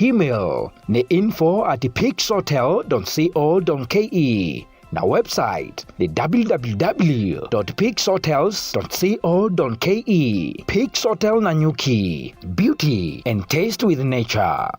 Email ni info@pixhotel.co.ke na website ni www.pixhotels.co.ke. Pix Hotel na Nyuki, beauty and taste with nature.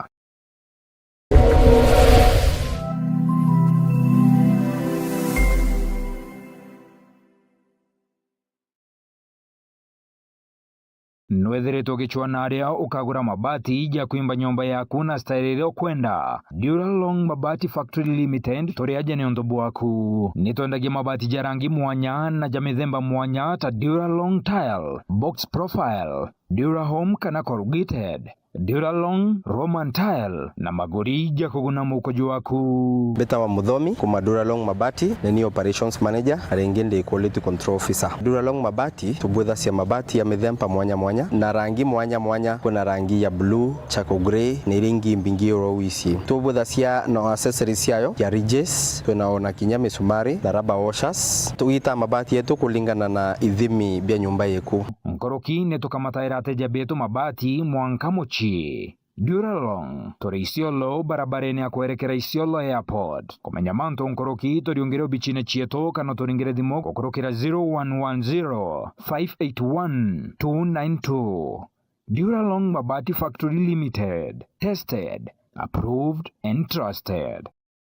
Nwethiritwo gichwana aria ukagura mabati ja kuimba nyomba yaku na style ile ukwenda. Duralong Mabati Factory Limited turiaje ni ondobu waku. Nitwendagia mabati ja rangi mwanya na ja mithemba mwanya ta Duralong tile, box profile, Durahome kana corrugated, Duralong, Roman tile na magori jakuguna mukojo waku. Beta wa Muthomi kuma Duralong Mabati ni operations manager arengende quality control officer. Duralong Mabati tubwetha cia mabati ya mithemba mwanya mwanya na rangi mwanya mwanya. Kuna rangi ya blue, charcoal grey ni rangi mbingi rowisi. Tubwetha cia no accessories yayo ya ridges, tunaona kinya misumari, daraba washers. Tuita mabati yetu kulingana na ithimi bya nyumba yeku. Nkoroki netukamataira ateja betu mabati mwanka mochi. Duralong tori Isiolo barabareni ya kuerekera Isiolo Airport. Komenya manto nkoroki tori ongero bichine chieto kano tori ngere dimo kukurokera 0110-581-292. Duralong Mabati Factory Limited. Tested, approved and trusted.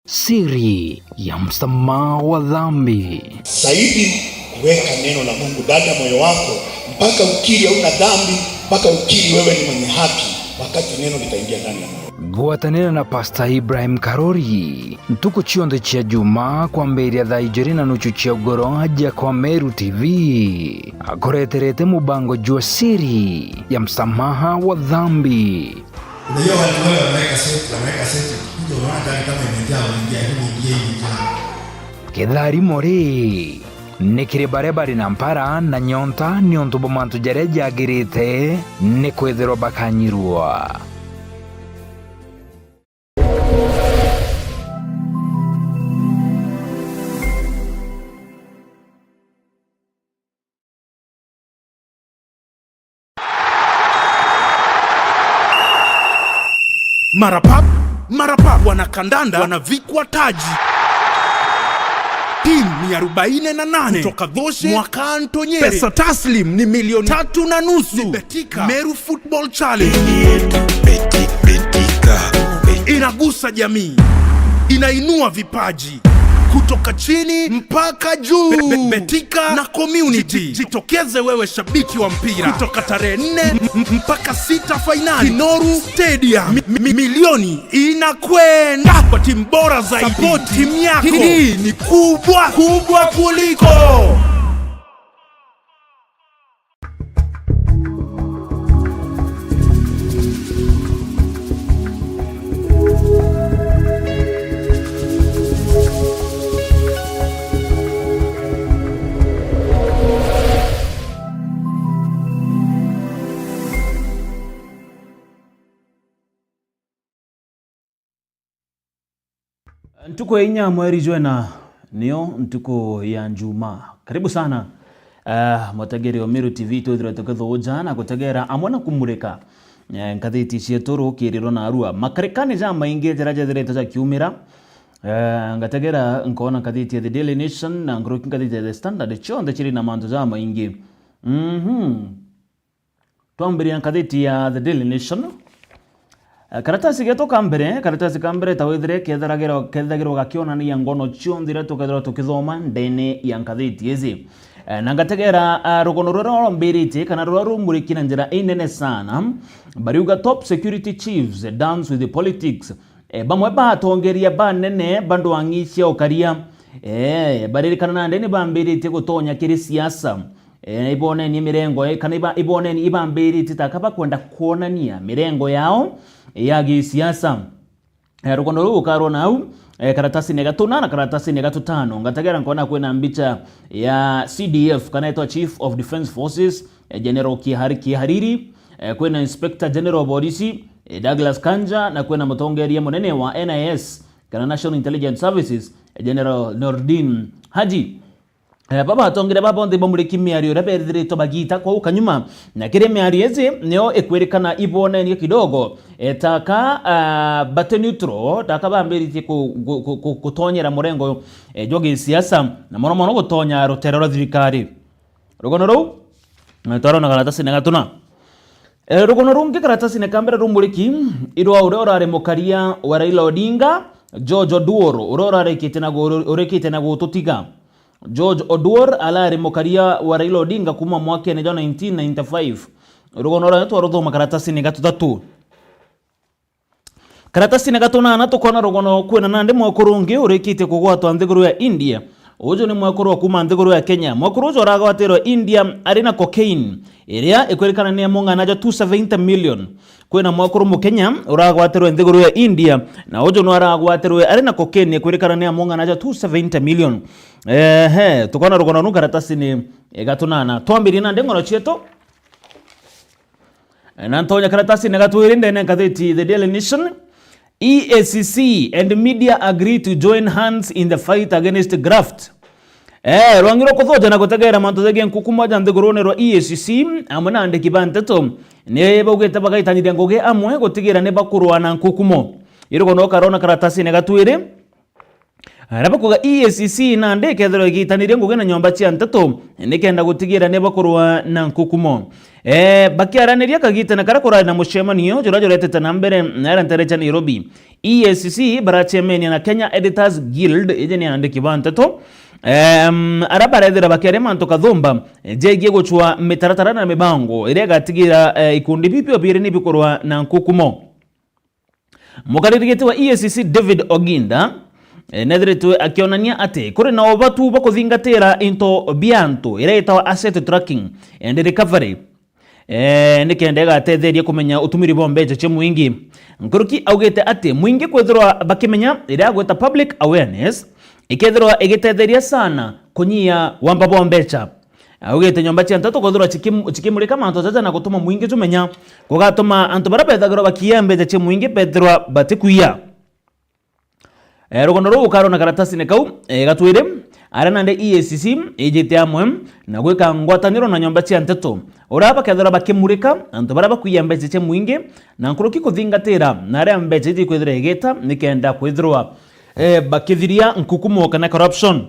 Siri ya msamaha wa dhambi. Zaidi kuweka neno la Mungu ndani ya moyo wako mpaka ukiri hauna dhambi, mpaka ukiri wewe ni mwenye haki, wakati neno litaingia ndani ya moyo. Guatanena na Pastor Ibrahim Karori. Ntuku chionde chia juma kwa mberi ya dhaijeri na nuchu chia ugoro haja kwa Meru TV. Akoreterete mubango jua siri ya msamaha wa dhambi. Unajua watu wale wameweka seti, kuja unaona gari kama imejaa waingia hivi. Kedhari more. Nikiri barebari na mpara na nyonta ni ontubo mantu jareja agirite ni kwethero bakanyirua. Marapap wanakandanda wanavikwa taji. Timu ni 48 kutoka Dhoshe mwaka Antonyere. Pesa taslim ni milioni 3.5. Betika Meru Football Challenge. Betika inagusa jamii, inainua vipaji kutoka chini mpaka juu. Betika na community. Jitokeze wewe shabiki wa mpira kutoka tarehe 4 mpaka 6 finali Kinoru Stadium. Milioni inakwenda kwa timu bora zaidi. Support timu yako. Hii ni kubwa kuliko. Ntuko inya mweri jwena niyo ntuko ya njuma. Karibu sana mutageri wa Meru TV tuthira tukithuja na gutegera amwana kumurika ngathiti cieturu kiriro na arua makarekani ja maingi jaraja thirete za kiumira ngategera nkona ngathiti The Daily Nation na ngoroki ngathiti The Standard chonde chiri na mantu za maingi twambiria ngathiti ya The Daily Nation. Karatasi geto kambere tawithire kethagiro gakionania ngono chionthire tukethira tukithoma ndene ya ngathiti ezi na ngategera rugono rura mbiriti kana rura rumuriki na njira inene sana bariuga top security chiefs dance with the politics bamwe batongeria banene bandu angicia okaria baririkana na ndene bambiriti gutonya kiri siasa ibone ni mirengo kana ibone ni ibambiriti takaba kwenda kuonania mirengo yao ya gisiasa. Rugono ruu karona au karatasi negatuna na karatasi negatutano ngategera nkona kwena mbicha ya CDF kana etwa Chief of Defense Forces General Kihariri, kwena Inspector General Borisi Douglas Kanja na kwena mutongeri munene wa NIS kana National Intelligence Services General Nordin Haji. Baba atongere baba onde bomure kimiario reberire to bagita kwa ukanyuma na kire miarieze neo ekwerekana ibone ni kidogo etaka bate neutral takaba mbiriti kutonyera murengo joge siasa na mono gutonya rutero thirikari rugono ru tarona karatasi negatuna rugono rungi karatasi nekambere rumuriki irwa urora mukaria wa Raila Odinga George Oduor urora rekite na gututiga. George Oduor alari mukaria wa Raila Odinga kuma mwaka ni 1995 rugonora yetu arotho makaratasi ni gatutatu karatasi ni gatuna na tukona rugono kwena nande mwakurungi urikite kugwatwa nthiguru ya India ujo ni mwekuru wa kuma nthiguru ya Kenya. Mwekuru ujo uragwatirwo India arina cocaine iria ikwirikana ni mungana ja 270 million. Kwina mwekuru mu Kenya uragwatirwo nthiguru ya India na ujo no aragwatirwo arina cocaine ikwirikana ni mungana ja 270 million. Tukona rugono karatasi ni gatunana twambiri na ndengoro chieto na Antonia karatasi na gatuirinde na ngatheti The Daily Nation. EACC and media agree to join hands in the fight against graft. Rwangiro kuthoja na gutegera mantu thege nkuku moja nthigurune rwa EACC amwe na andiki banteto ne bogeta bagaitanire ngoge amwe gutigira ne bakurwa na nkukumo irugo no karona karatasi ne gatwire arabakuga EACC na ndeke thero gitanire ngoge na nyomba cia nteto nikenda gutigira ne bakurwa na nkukumo bakiaraniria kagite na karakora na mucemanio jurajurete na mbere na nterecha Nairobi. EACC barachemenia na Kenya Editors Guild ejeni andiki banteto arabarethera bakiare manto kathumba jegie guchwa mitaratara na mibango iria gatigira ikundi bipio bire ni bikorwa na nkukumo. Mukaririgete wa EACC David Oginda nethiritwe akionania ati kuri na obatu bakuthingatira into bianto iria itawa asset tracking and recovery nikende gatetheria kumenya utumiri bombeje che mwingi. Nkuruki augete ati mwingi kwethirwa bakimenya iria gweta public awareness ikethirwa igitetheria sana kunyia wamba bombecha. Augete nyomba cia ntatu kwethirwa chikimurika manto jaja na gutuma mwingi tumenya kugatuma antu barabethagirwa bakiembeje che mwingi bethirwa batikuia. Rugono rugu karo na karatasi ne kau gatwire arana nde EACC ejete amwe na gwika ngwataniro na nyomba cia nteto uraba kethira bakimurika antu baraba kuyambeje che mwingi na nkuruki kuthingatira na aria mbeje iji kwithira igeta nikenda kwithirwa bakithiria nkukumo kana corruption.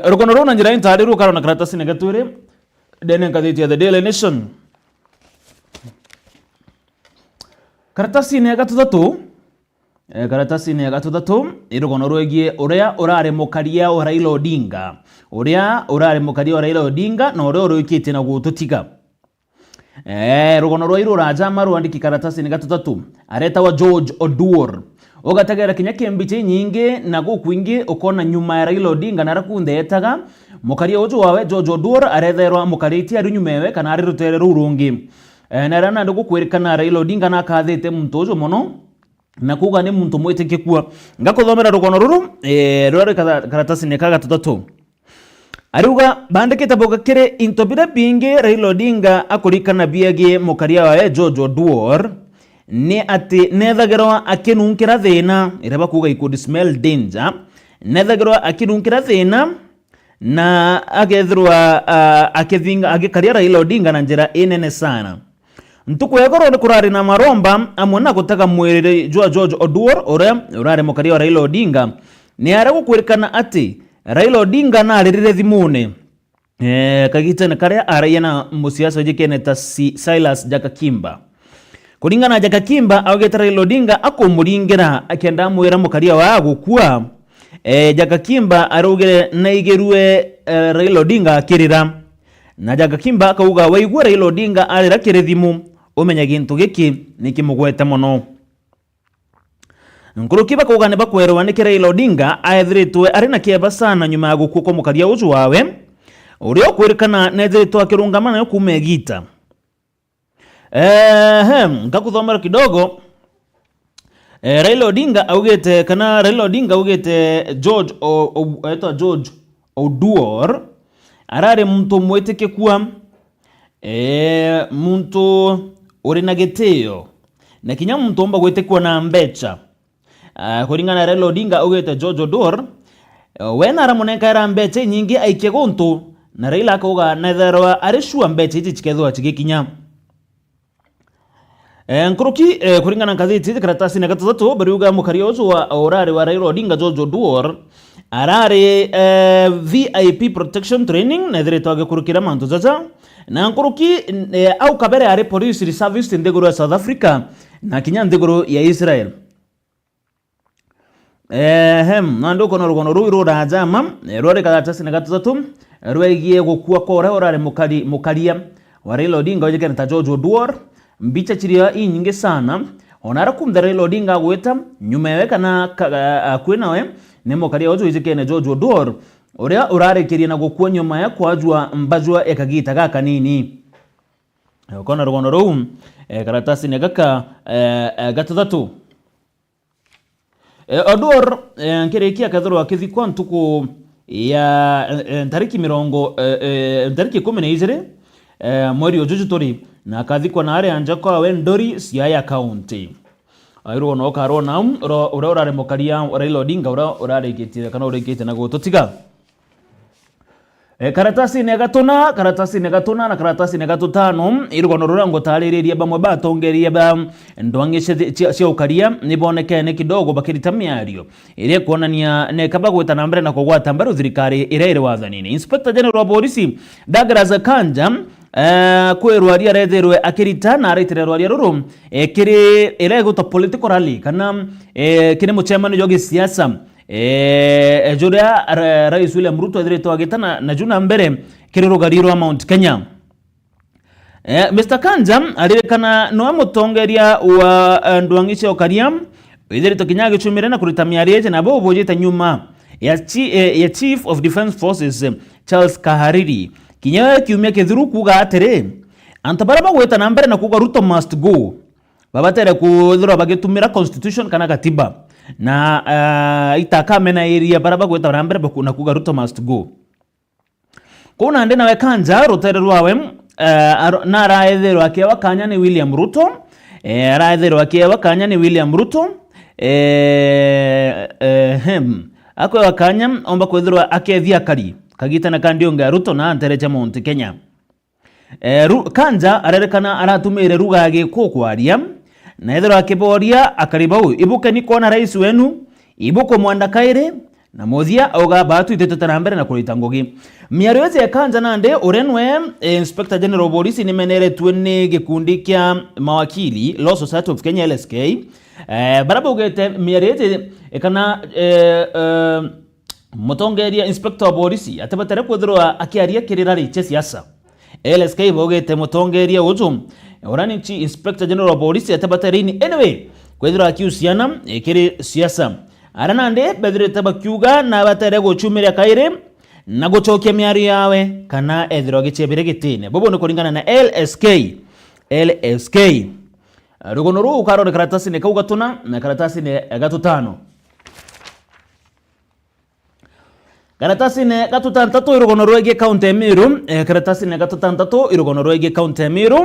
Rugono rugu na njira intari rugu karo na karatasi ne gatwire dene ngatheti ya The Daily Nation. Karatasi ne gatuthatu karatasi ne gatuthatu irugono rwegie uria urare mukaria wa Raila Odinga na uria urikite na gututiga. Rugono rwa iruraja maru andiki karatasi ne gatuthatu areta wa George Oduor ugatagera kinya kembiche nyingi na gukwingi ukona nyuma ya Raila Odinga na rakunde etaga mukaria uju wawe George Oduor aretherwa mukariti ari nyumewe kana ari rutere rurungi na rana ndugu kwirikana Raila Odinga na kathete muntu uju muno na kuga ni muntu mwiteke kuwa ngakuthomera rugono ruru rwari karatasi ne kaga tutatu aruga bandike boga kire intobira binge Raila Odinga akurikana biage mukaria wa George Oduor ni ati nethagerwa akinunkira thina iraba kuga ikudi smell danger nethagerwa akinunkira thina na agethirwa akithinga agikaria Raila Odinga na njira inene sana. Ntuku yagoro ni kurari na maromba amona gutaka mwirire jwa George Oduor urare mukaria wa Raila Odinga ni ara gukwirikana ati Raila Odinga na aririre thimune kagitene karia araia na musiasa jikene ta Silas Jakakimba. Kuringana Jakakimba augete Raila Odinga akumuringira akenda mwira mukaria wa gukua Jakakimba arugire na igerue Raila Odinga akirira na Jakakimba akauga waigua Raila Odinga arira kirithimu umenya gintu giki nikimugwete muno. Nkuruki bakauga ne bakwerwa ni Raila Odinga aethiritwe ari na kieba sana nyuma ya gukuko mukaria uju wawe uria kwirikana nethiritwe akirungamana yo kumegita. Ngakuthomera kidogo. Raila Odinga augete George Oduor arare muntu mwiteke kuwa muntu uri na gitio na kinya muntu omba gwitekwa na mbecha. Kuringana na Raila Odinga augete George Oduor wena aramuneka era mbecha nyingi aikie guntu na Raila akauga netherwa arishua mbecha iji chikethwa chigikinya. Nkuruki kuringana na kathiti karatasi ne gatatu bariuga mukaria uju wa urare wa Raila Odinga George Oduor arare VIP protection training nethiritwe agikurukira mantu jaja na nkuruki au kabere ari police reservice nthiguru ya South Africa na kinya nthiguru ya Israel. Nandu kono rugono ruiru rajama rwari karatasi ne gatatu rwegie gukua kora urare mukaria wa Raila Odinga ojekene ta George Oduor mbicha chiria inyingi sana onara kumda Raila Odinga gweta nyumewe kana kwinawe nemo karia ojo izikene George Odor uria urarekeria na gukua nyuma ya kwajwa mbajwa ekagita gaka nini ukona rugono ruu karatasi ni gaka gatathatu Odor nkirikia kathoro akithikwa ntuku ya tariki 12 mweri ujuju turi na akathikwa na aria anja kwa Wendori Siaya County airugo no karona ura uraremokaria Raila Odinga ura urareketie kana urekete na gututiga karatasi ne gatuna na karatasi ne gatutano irugo no rurango taririria bamwe batongeria ba ndwangishe cia ukaria nibonekene kidogo bakirita miario ile kuonania ne kabagweta na mbere na kugwata mbere thirikari ire wathanini. Inspector General wa Polisi Douglas Kanja kwirwaria retherwe akirita na aritire rwaria ruru kiri ire guto political rally kana kiri muchemano jogi siasa juria Rais William Ruto ethiritwo agitana na juna mbere kiri rugariro wa Mount Kenya. Mr. Kanja aririkana no mutongeria wa ndwangisha okaria ethiritwo kinyaga chumire na kurita miarieje na bo bojeta nyuma ya Chief of Defence Forces Charles Kahariri kinyaga kiumia kithuru kuga atere antabara bagweta na mbere na kuga Ruto must go babatere kuthura bagitumira constitution kana katiba na itaka mena area baraba gweta na mbere na kuga Ruto must go kuna ndena we Kanja rutere rwawe na raethero akewa kanya ni William Ruto raethero akewa kanya ni William Ruto akwa kanya omba kwethirwa akethia kari kagita na kandionga Ruto na anterecha Mount Kenya. Kanja arerekana aratumire rugage kokwaria na ethero akiboria akaribau ibuke ni kona rais wenu ibuko mwandakaire na mothia oga batu itetutana mbere na kurita ngugi miario ya Kanja nande urenwe Inspector General Polisi ni meneretwe ni gikundi kia mawakili Law Society of Kenya LSK baraba ugete miario kana mutongeria Inspector wa Polisi atabatare kuthirwa akiaria kirirari che siasa LSK bogete mutongeria uju urani chi Inspector General wa Polisi atabatare ni anyway kwethirwa akiusiana kiri siasa aranande bedire tabakiuga na batare guchumira kaire na guchokia miario yawe kana ethiro gichebire gitine bobo no kuringana na LSK rugono ru ukaro karatasi ne kauga tuna na karatasi ne gatutano karatasi ne gatutantatu irugono rwege county Emiru karatasi ne gatutantatu irugono rwege county Emiru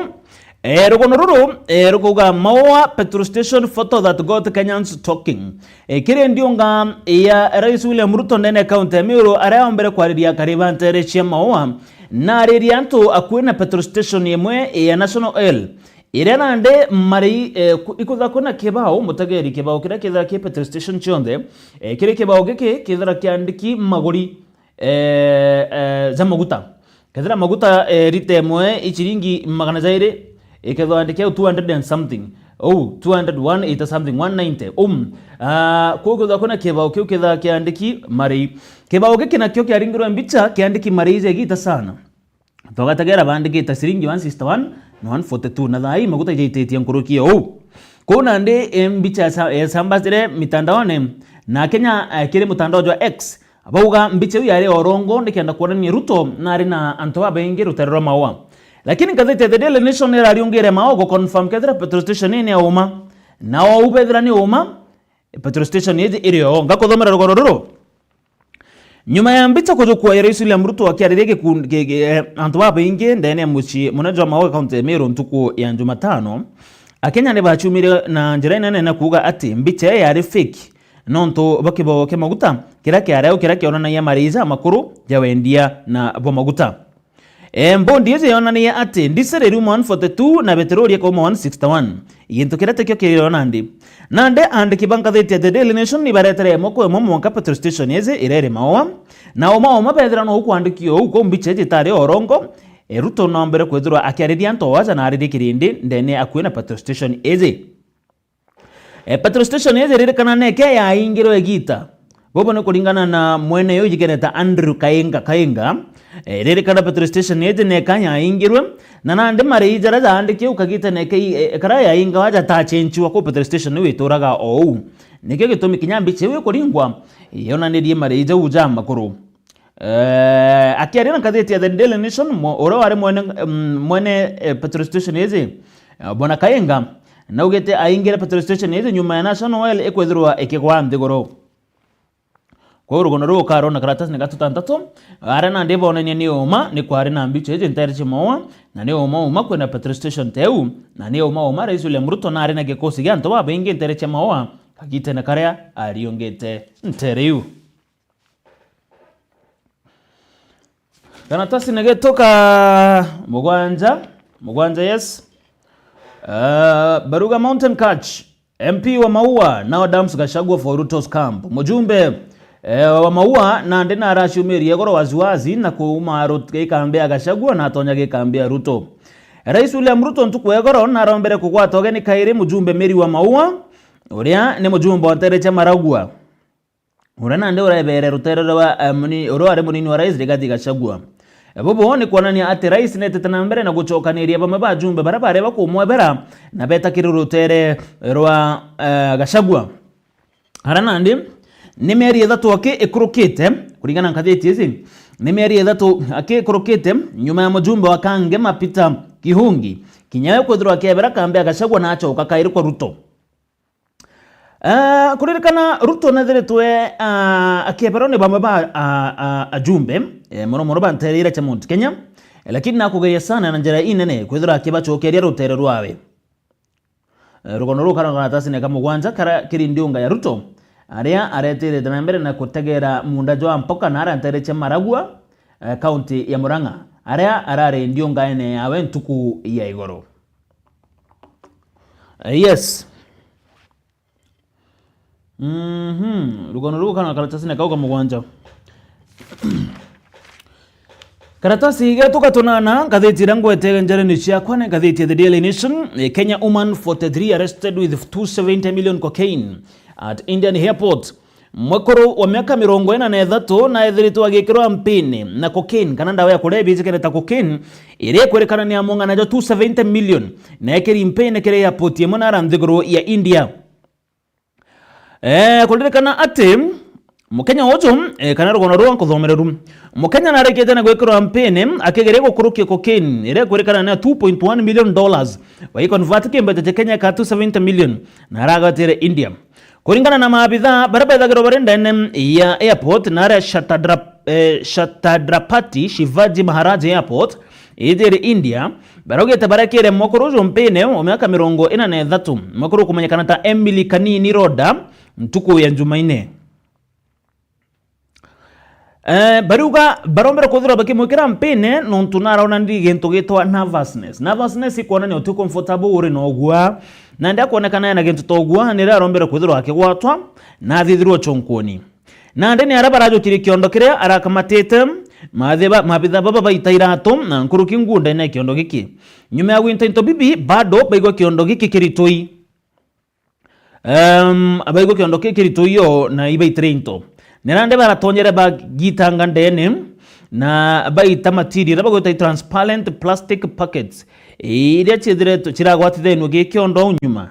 rugono ruru rukuga Maua petrol station photo that got Kenyans talking kire ndionga ya Rais William Ruto ndene county Emiru araya mbere kwariria kariba ntere cia Maua na riria ntu akwina petrol station yemwe ya National Oil irena nde mari ikutha kuna kibao mutageri kibao kira kitha ki petrol station chonde kire kibao giki kithira kiandiki maguri za maguta kithira maguta rite mwe ichiringi magana zaire ikethwa andike 200 and something 201 something 190 kugutha kuna kibao kiu kitha kiandiki mari kibao giki nakio kiaringirwa mbicha kiandiki mari ize gita sana togatagera bandiki ta siringi 161 na 142 na thai maguta itetie nkurukia kuna ndi mbicha sambazire mitandaone na Kenya kire mutandao wa X abauga mbicha yari orongo ndikienda kuonania Ruto na ari na antoa bengi ruterero Maua lakini gazeti The Daily Nation rariongere Maua go confirm kadra petrol station ni uma na ubethira ni uma petrol station yezi irio ngakothomera rugoro ruru nyuma ya mbicha kujukua ya Rais William Ruto akiarege antoa bengi ndene muchi munajo Maua county Emiru ntuku ya Jumatano Akenya ne bachumire na njira nene na kuga ati mbicha yari fake nonto bakibo ke maguta kira kiareo kira kiona ya mariza makuru ya wendia na bo maguta mbondi yeze yonania ati ndisere rumo 142 na petroli ya koma 161 yinto kira tekyo kirona nande and kibanga The Daily Nation ni baretere moko mwaka petrol station yeze irere Maua na oma bedra no kwandikio uko mbicha tare orongo Ruto no mbere kwethirwa akiariria ntowaza na ariri kirindi ndene akwina petrol station eze petrol station eze riri kana neke ya ingiro egita bobo no kuringana na mwene yo jigeneta Andrew Kainga riri kana petrol station eze neka ya ingirwe na nande mari ijara za andike ukagita neke kara ya inga waja ta chenchi wako petrol station we toraga nikyo gitumi kinyambi chiwe kuringwa yonanirie marije uja makuru akiaria na katheti ya The Daily Nation oro ari mwene petrol station yezi bona Kayenga na ugete aingire petrol station yezi nyuma ya National Oil ekwethirwa ikigwa nthigoro kwa urugono ro karo na karatasi ni gatutantatu ara na ndebo onania ni oma ni kwari na mbicho eje nterche mowa na ni oma kwena petrol station teu na ni oma Rais William Ruto na ari na gikosi ganto wa bengi nterche mowa kagite na karia ariongete nteriu karatasi negetoka Mugwanja yes Baruga Mountain Catch MP wa Maua na Adams Gachagua for Ruto's camp mujumbe wa Maua na ndena arashumirie goro waziwazi na kuuma Ruto ikambia Gachagua na atonyage ikambia Ruto Rais William Ruto ntuku goro na rombere kugwata ogeni kaire mujumbe Meri wa Maua uria ni mujumbe wa Terecha Maragua urana nde urabere ruterero wa muni oro ari munini wa Rais Rigathi Gachagua bobo ni kuonania ati Rais netete na mbere na gucokaniria bamwe bajumbe barabare bakumwebera na betakiri rutere rwa Gachagua harana ndi ni meri ethatu ake ikurukite kuringana nkatheti ici ni meri ethatu ake ikurukite nyuma ya mujumbe wa Kange Mapita Kihungi kinyayo kwethirwa kebera kambe Gachagua na achoka kairi kwa Ruto kuririkana Ruto na thiritwe akebera ni bamwe ba ajumbe mono banterire cha Mount Kenya lakini nakugeria sana na njira inene kwethirwa akibachokeria rutere rwawe rugono rukara karatasi ne kamugwanja kara kirindiunga ya Ruto aria aretire na mbere na kutegera munda jwa mpoka na arantereche Maragua county ya Murang'a aria arare ndiunga ene yawe ntuku ya igoro yes rugono rukara karatasi ne kauka mugwanja karatasi igatuka tunana gatheti rangu etege njere ni ciakwa na gatheti The Daily Nation Kenya woman 43 arrested with 270 million cocaine at Indian Airport mwekoro wa miaka 43 na ethiritwo agikirwa mpini na cocaine kana ndawa ya kulebya ijikereta cocaine ire kwerekana ni amonga najo 270 million na ekiri mpini kire airport yemo na ranthigoro ya India kulirekana ati Mukenya wojo kana rugono rwa nkuthomereru Mukenya na rekete na gwekirwa mpene akegere gukurukia cocaine ire kwerekana na 2.1 million dollars wa convert kimbe cha Kenya ka 270 million na ragatire India kuringana na maabitha barabethagiro barendene ya airport na ra Chhatrapati Shivaji Maharaj Airport idire India barogete barakire mokorojo mpene o miaka 43 mokoro kumenyekana ta Emily Kanini Roda ntuku ya Jumaine baruga barombera kuthira bakimwikira mpine nontunara ona ndigento gitwa nervousness ikuona ni uti comfortable uri no gwa na ndia kuonekana na gento togwa ni arombera kuthira akigwatwa na thithirwo chonkoni na ndeni arabarajo kiri kiondo kiria arakamatete mabitha baba baitairato na nkuruki ngunda na kiondo giki nyuma ya gwinta bibi bado baigwa kiondo giki kiritoi abaigwa kiondo giki kiritoi yo na ibaitrento nerande baratonyere bagitanga ndene na baita material bagota transparent plastic packets iria chidire chiragwatithenu gikiondo nyuma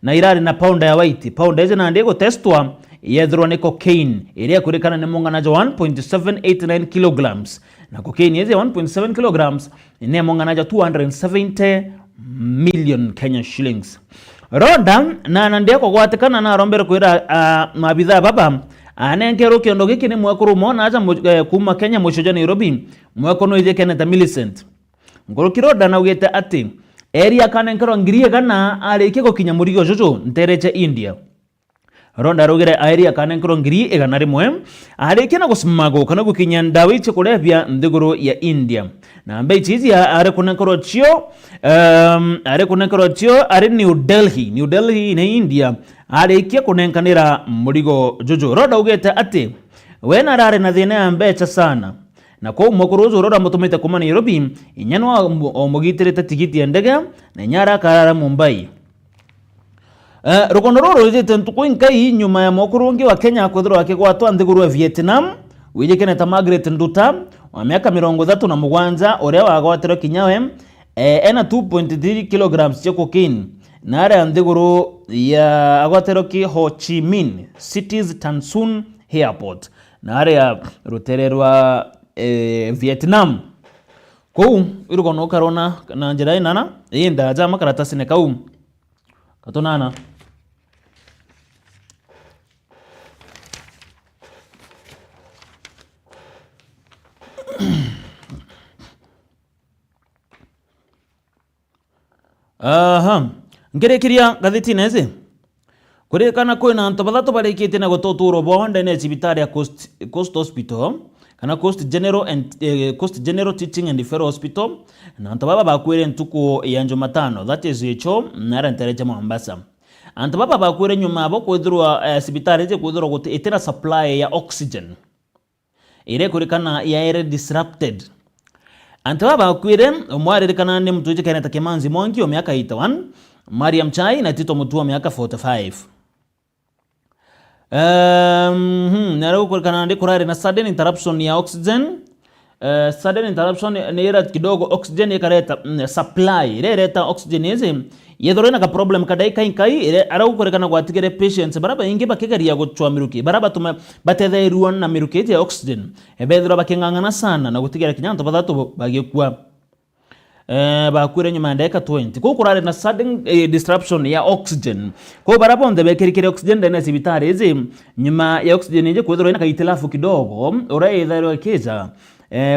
na irari na powder ya white powder eze na ndego testwa yethirwa ni cocaine iria kurikana ni monganajo 1.789 kilograms na cocaine eze 1.7 kilograms ni monganajo 270 million Kenyan shillings Roda na ndeko gwatikana na rombere kwira mabitha baba anenkero kiondo giki ni mwekuru mona aja kuma Kenya mwishoja Nairobi mwekono ije Kenneth Millicent ngoro kiroda na ugete ati area kanenkero ngirie kana areke ko kinyamurigo jojo ntereche India ronda rogere area kanenkero ngiri egana rimwe areke na gusmago kana gukinya ndawa iche kulebya ndigoro ya India na ambe chizi are kunenkero chio are New Delhi na India areke kunenkanira murigo jojo roda ugete ati wena rare na thina ya mbecha sana na kwa mokorozo roda mutumite kuma Nairobi inyano omugitirite tigiti ya ndege na nyara karara Mumbai rukono roro jete ntukuinkai nyuma ya mokurungi wa Kenya kuthirwa akigwatwa nthiguru ya Vietnam wijekene ta Margaret Nduta wa miaka 37 uria wagwatirwo kinyawe ena 2.3 kilograms cha cocaine nare andiguru ya agotero ki Ho Chi Minh City's Tan Son Airport nare ya rutererwa Vietnam kou irugono karona na njira inana inda jama karatasi ne kau katonana ngerekiria gatheti neze kurekana kwina antu bathatu barikite na gututuro bonde ne cibitari ya Coast Hospital kana Coast General Teaching and Referral Hospital na antu baba bakwire ntuku ya Jumatano, that is echo nara ntereje Mombasa. Antu baba bakwire nyuma abo kwithirwa cibitari je kwithirwa guti itira supply ya oxygen ire kurikana ya air disrupted. Antu baba bakwire omwaririkana ni mtu jikana ta Kimanzi Mwangi o miaka 81, Mariam Chai na Tito Mutua miaka 45. Naro kurikana ndi kurare na sudden interruption ya oxygen. Sudden interruption ni ira kidogo oxygen ikareta supply ireta oxygen yeze yethorena ka problem kadai kai ire ara kurekana gwatigere patients baraba inge bakegaria guchwa miruki baraba tuma batethairuan na miruki ya oxygen ebethira bakengangana sana na gutigera kinyanto bathatu bagekwa bakwire nyuma ndeka 20 ko kurare na sudden disruption ya oxygen ko baraba onde bekerikere oxygen ndene sibitari eze nyuma ya oxygen ije kwethira ina kaitilafu kidogo ora ethairu keza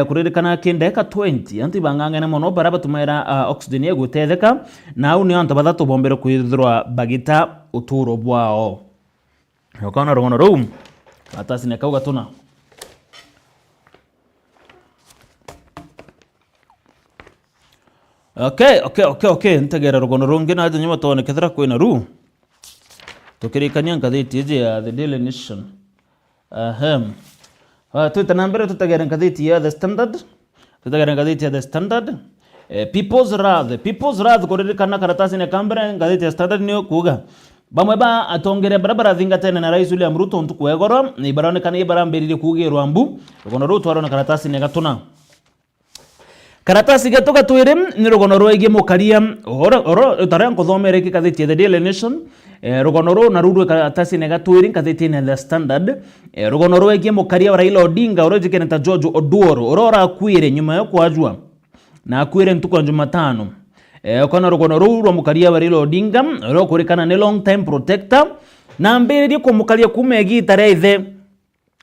kuririkana kindeka 20 anti bangangana mono baraba tumaira oxygen ye gutetheka na au ni antu bathatu bombere kwithirwa bagita uturo bwao yokana rogono room atasi ne kauga tuna okay ntegera rogono rungi na nyuma tone kethira kwina ru tukirikania ngathiti ije ya The Daily Nation tutanambere tutagera ngathiti ya The Standard People's Wrath kuririkana karatasi ne kambere ngathiti ya Standard niyo kuga bamwe ba atongere barabara thinga tena na Rais William Ruto ntuku egoro ni baronekana ibarambirire kugirwa mbu rogono Ruto arona karatasi ne gatuna karatasi gatoka twire ni rogono rwege mukaria oro taranko thomere ki kathiti ya The Daily Nation rogono ro na rurwe karatasi ne gatwire kathiti ne The Standard rogono rwege mukaria wa Raila Odinga orojikene ta George Oduoro orora akwire nyuma yo kwajwa na akwire ntuku ya Jumatano okana rogono ro ro mukaria wa Raila Odinga ro kurikana ne long time protector na mbere ko mukaria kumegi tare ithe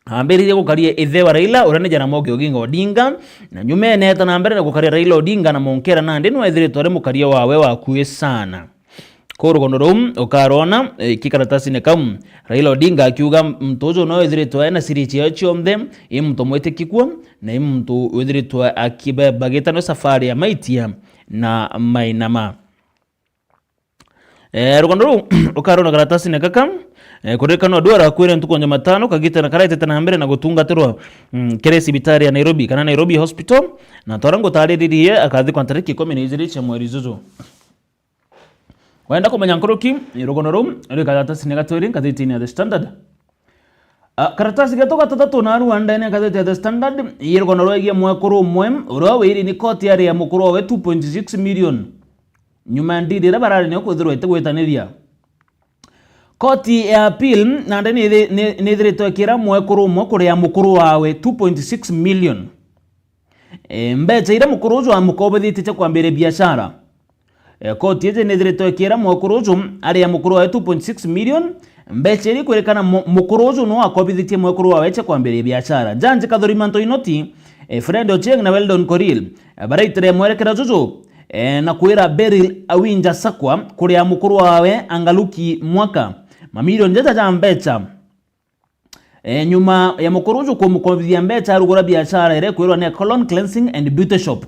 ambere gukaria ithe wa Raila urane Jaramogi Oginga Odinga na nyume neta na mbere gukaria Raila Odinga na monkera na ndi no ithire tore mukaria wawe wakuye sana ko rogono rum ukarona kikaratasi ne kam Raila Odinga akiuga mtojo no ithire to na sirichi ya chomde imto mwete kikwa na imto ithire to akibe bageta no safari ya maitia na mainama rogono rum ukarona karatasi ne kakam kurekana dwara kwire ntuko Jumatano kagita na karaite tena mbere na gutungatirwa kere sibitari ya Nairobi kana Nairobi Hospital na torango tariririe akathi kwa tariki 12 cha mweri zuzu wenda kumenya nkoroki rogono rum ri karatasi ne gatwiri kathiti ya The Standard karatasi gatoka 3 na Rwanda ne kathiti ya The Standard rogono rwegie mwekuru mwe uro wiri ni koti ya mukuru we 2.6 million nyuma ndire barari ne kwithirwa itegwetaniria koti ya appeal na ndani nithiritwe kira mwekuru mwe kuria mukuru wawe 2.6 million mbecha ira mukuru ucio amukobithite kwambire biashara koti ije nithiritwe kira mwekuru ucio aria mukuru wawe 2.6 million mbecha iri kurekana mukuru ucio no akobithite mwekuru wawe cha kwambire biashara Janje Kathurimanto Inoti Fred Ochieng na Weldon Koril baraitire mwerekera juju na kuira Beryl Awinja Sakwa kuria mukuru wawe Angaluki Mwaka mamilioni jaja ja mbecha nyuma ya mukuru ucio kumukobithia mbecha rugora biashara ire kwirwa ne Colon Cleansing and Beauty Shop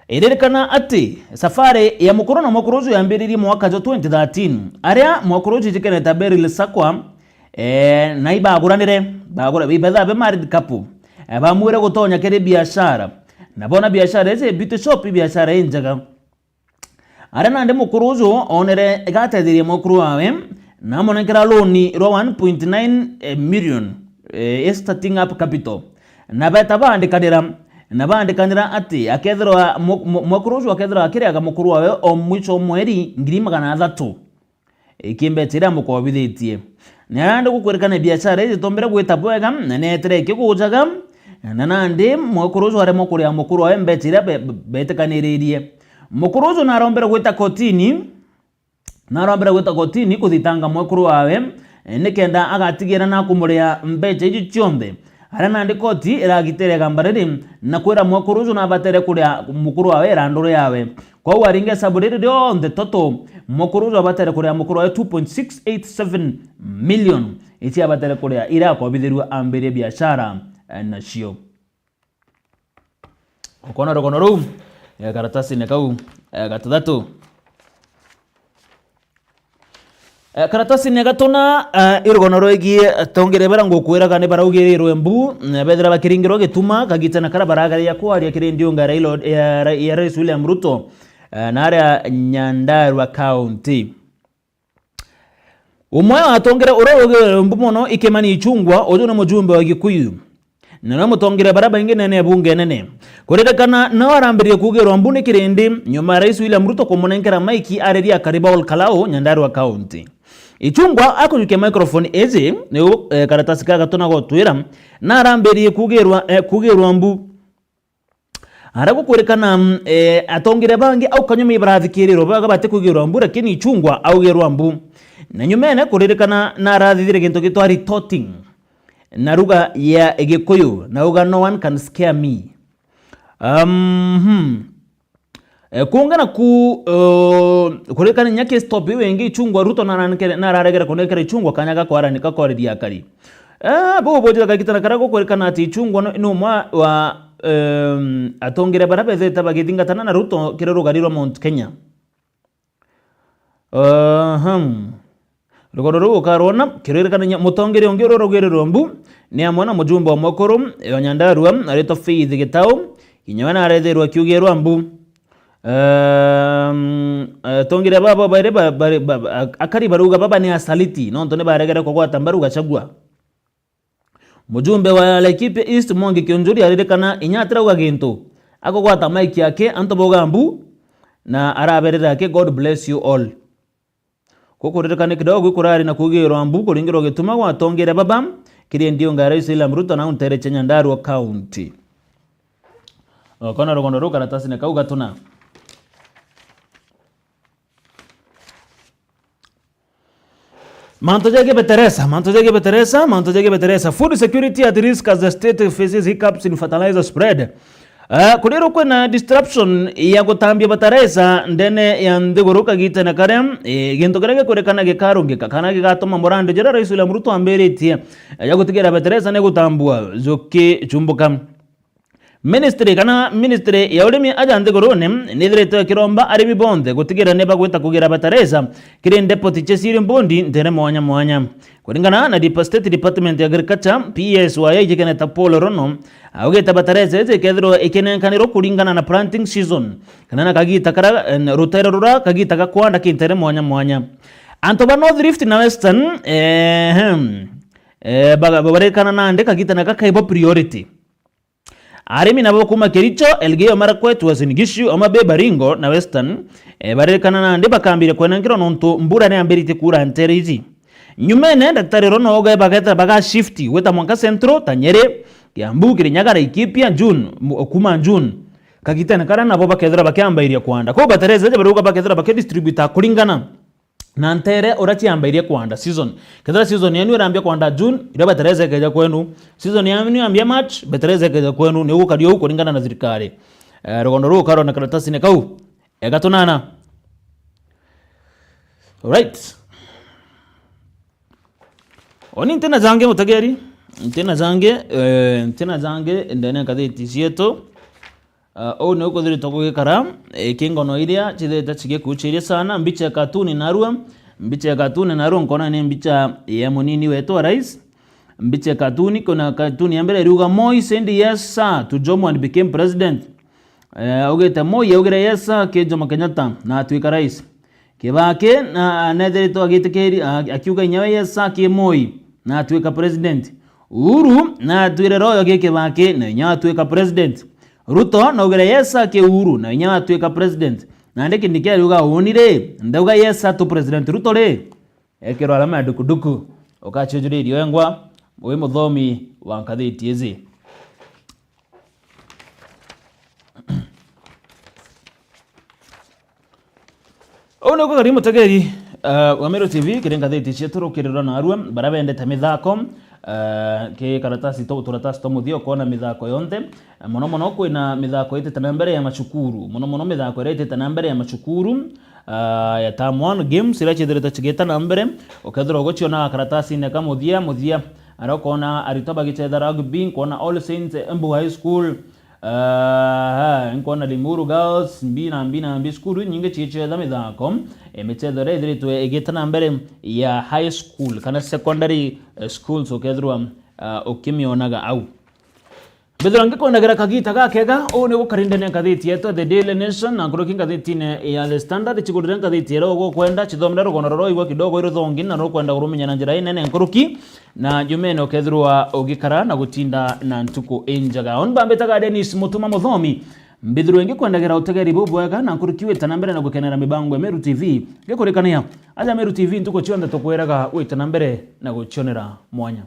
iririkana ati safari ya mukuru na mukuru ucio yambiririe mwaka jo 2013 aria mukuru ucio jikene ta Beryl Sakwa na ibaguranire bagura bibetha be married couple bamwire gutonya kere biashara na bona biashara eze Beauty Shop biashara injaga arena nde mukuru ucio onere gatethirie mukuru wawe na monekera loan ro 1.9 million starting up capital na beta bandikanira na bandikanira ati akethirwa mwakuru ucio akethirwa akiriaga mukuru wawe o mwico mweri 300,000 ikimbetira mukobithitie nandi gukwerikana biashara izi tombere gwita bwega na netere kigujaga na nandi mwakuru ucio arimo kuria mukuru wawe mbetira betekaniririe mukuru ucio narombere gwita kotini kuthitanga mwakuru wawe nikenda agatigira na kumuria mbecha ici cionthe ara nandi koti iragitere gambariri na kwira mwakuru ucio nabatere kuria mukuru wawe randuru yawe kwa aringe saburiri rionthe toto mwakuru ucio abatere kuria mukuru wawe 2.687 million ici abatere kuria irakobithirwa ambirie biashara nacio ukona rogono ru karatasi ne kau gatathatu karatasi ne gatona irugono roigie tongere bara ngukwiraga ne baraugirirwe mbu bethira bakiringirwo gituma kagitana kara baragaria kwaria kirindio ngara ilo ya Rais William Ruto na area Nyandarua County umwe atongere uroge mbu mono Ikemani Ichung'wah ojo na mujumbe wa Gikuyu na mutongere baraba ingene ne bunge nene kurerekana na warambirie kugerwa mbu ni kirindi nyuma Rais William Ruto kumunenkera maiki areria kariba Olkalao Nyandarua County Ichung'wah akujuke microphone ezi ne karatasi kaga tona gotwira na arambirie kugerwa mbu arago kurekana atongere bangi au kanyumi barathikiriro baga bate kugerwa mbu lakini Ichung'wah au gerwa mbu na nyumene kurerekana na arathithire gintu gitwari retorting na ruga ya Gikuyu na uga no one can scare me kuungana kurekana nyake stop wengi Ichung'wah Ruto na araregera kunekera Ichung'wah kanyaga kwaranika kwaridia kari bobo jira kakitana karago kurekana ati Ichung'wah no mwa wa atongere barabeze tabagithingatana na Ruto kirorugariro Mount Kenya rugoro rugo karona kirerekana mutongere ongero rogerero mbu ni amwana mujumbe wa mokoro ya Nyandarua areto Faith Gitau inywana aretherwa kiugerwa mbu tongere baba bare akari baruga baba ni asaliti no ntone baregera kwa gwatamba Gachagua mujumbe wa Laikipia East Mwangi Kionjuri arerekana inyatira uga gintu ako gwata maiki yake antoboga mbu na araberera yake God bless you all kukurerekana kidogo kurari na kugerwa mbu kuringiro gituma gwatongere baba kiri ndio ngara Rais William Ruto na untere Nyandarua County kona rogondo ru karatasi ne kauga tuna Manto jage beteresa food security at risk as the state faces hiccups in fertilizer spread kurero kwena disruption ya gutambia bataresa ndene ya ndigoroka gita na karem ginto karege kurekana gikarungika kana gigatoma morande jera Rais William Ruto amberetie ya gutigera bataresa ne gutambua zoke chumbuka ministry ya urimi aja ndigorone nithirete kiromba arimi bonde gutigera neba gwita kugira bataresa kiri deputy Chesiri Mbondi ndere mwanya kuringana na Deep State Department ya Agriculture PSY jikene tapolo rono augeta bataresa eze kedro ikenenkaniro kuringana na planting season kana kagita kara rutero rura kagita gakwanda kintere mwanya antoba North Rift na Western barekana nande kagita na kakaibo priority arimi nabo kuma Kericho Elgeyo Marakwet Uasin Gishu Amabe Baringo na Western barekana nande bakambire kwenangiro nonto mbura ne ambirite kura nterizi nyumene daktari rono oga baga shifti weta Mwanka Centro Tanyere Kiambu Kirinyaga Laikipia kuma June kagitana kana nabo bakethera bakiambairia kwanda ko batereza je baruga bakethera bakedistributor kulingana na ntere orachi ambairia kwanda season kedra season yenu irambia kwanda June ira batereza keja kwenu season yenu ambia March batereza keja kwenu ni ukadio huko kulingana na zirikari rogondo ru karo na karatasi ne kau egatonana alright oni tena zange mutageri tena zange ndene kadeti sieto ne uko dhiri toko gikara kingono iria chitheta chige kuchiria sana mbicha ya katuni narua nkona ni mbicha ya munini wetu rais mbicha ya katuni kuna katuni ya mbele ruga Moi said yes sir to Jomo and became president ugeta Moi ugera yes sir ke Jomo Kenyatta na atwika rais kibake na nedere to agitekeri akiuga nyawe yes sir ke Moi na atwika president Uhuru na atwire royo ke kibake na nya atwika president Ruto na ugere yesa ke Uhuru na inya atuika president na ndeke ndike uga unire ndauga yesa tu president Ruto re ekero alama dukuduku okachujuri rio engwa we muthomi wa ngathiti ezi Ono ko gari mutegeri wa Meru TV kirenga thiti cietu kirira na arua barabendete mithako ke karatasi to muthio kona mithako yonte mono kwina mithako itete na mbere ya machukuru mono mithako itete na mbere ya machukuru ya term 1 games ira chithirite chigeta na mbere ukethira ugochiona karatasi ne kamuthia arokona aritoba gichetha rugby kona All Saints Embu High School nkona Limuru Girls mbina skulu nyinge chichetha mithako emithetho rethiritwe igeta na mbere ya high school kana secondary schools ukethirwa ukimionaga au Bethera ngikondagera kagita gakega o ne gukarindene ngathiti yeto The Daily Nation na kuroki ngathiti ne ya The Standard chigurire ngathiti ero go kwenda chithomera rugono roro igwa kidogo iro thongi na ro kwenda kurumenya na njira inene nkuruki na jumene ukethirwa ugikara na gutinda na ntuko enjaga on bambetaga Dennis Mutuma Muthomi mbithiro ngikondagera utegeri bubwega na nkurukiwe tanambere na gukenera mibango ya Meru TV ngikurikania aja Meru TV ntuko chionde tukweraga wita nambere na guchionera mwanya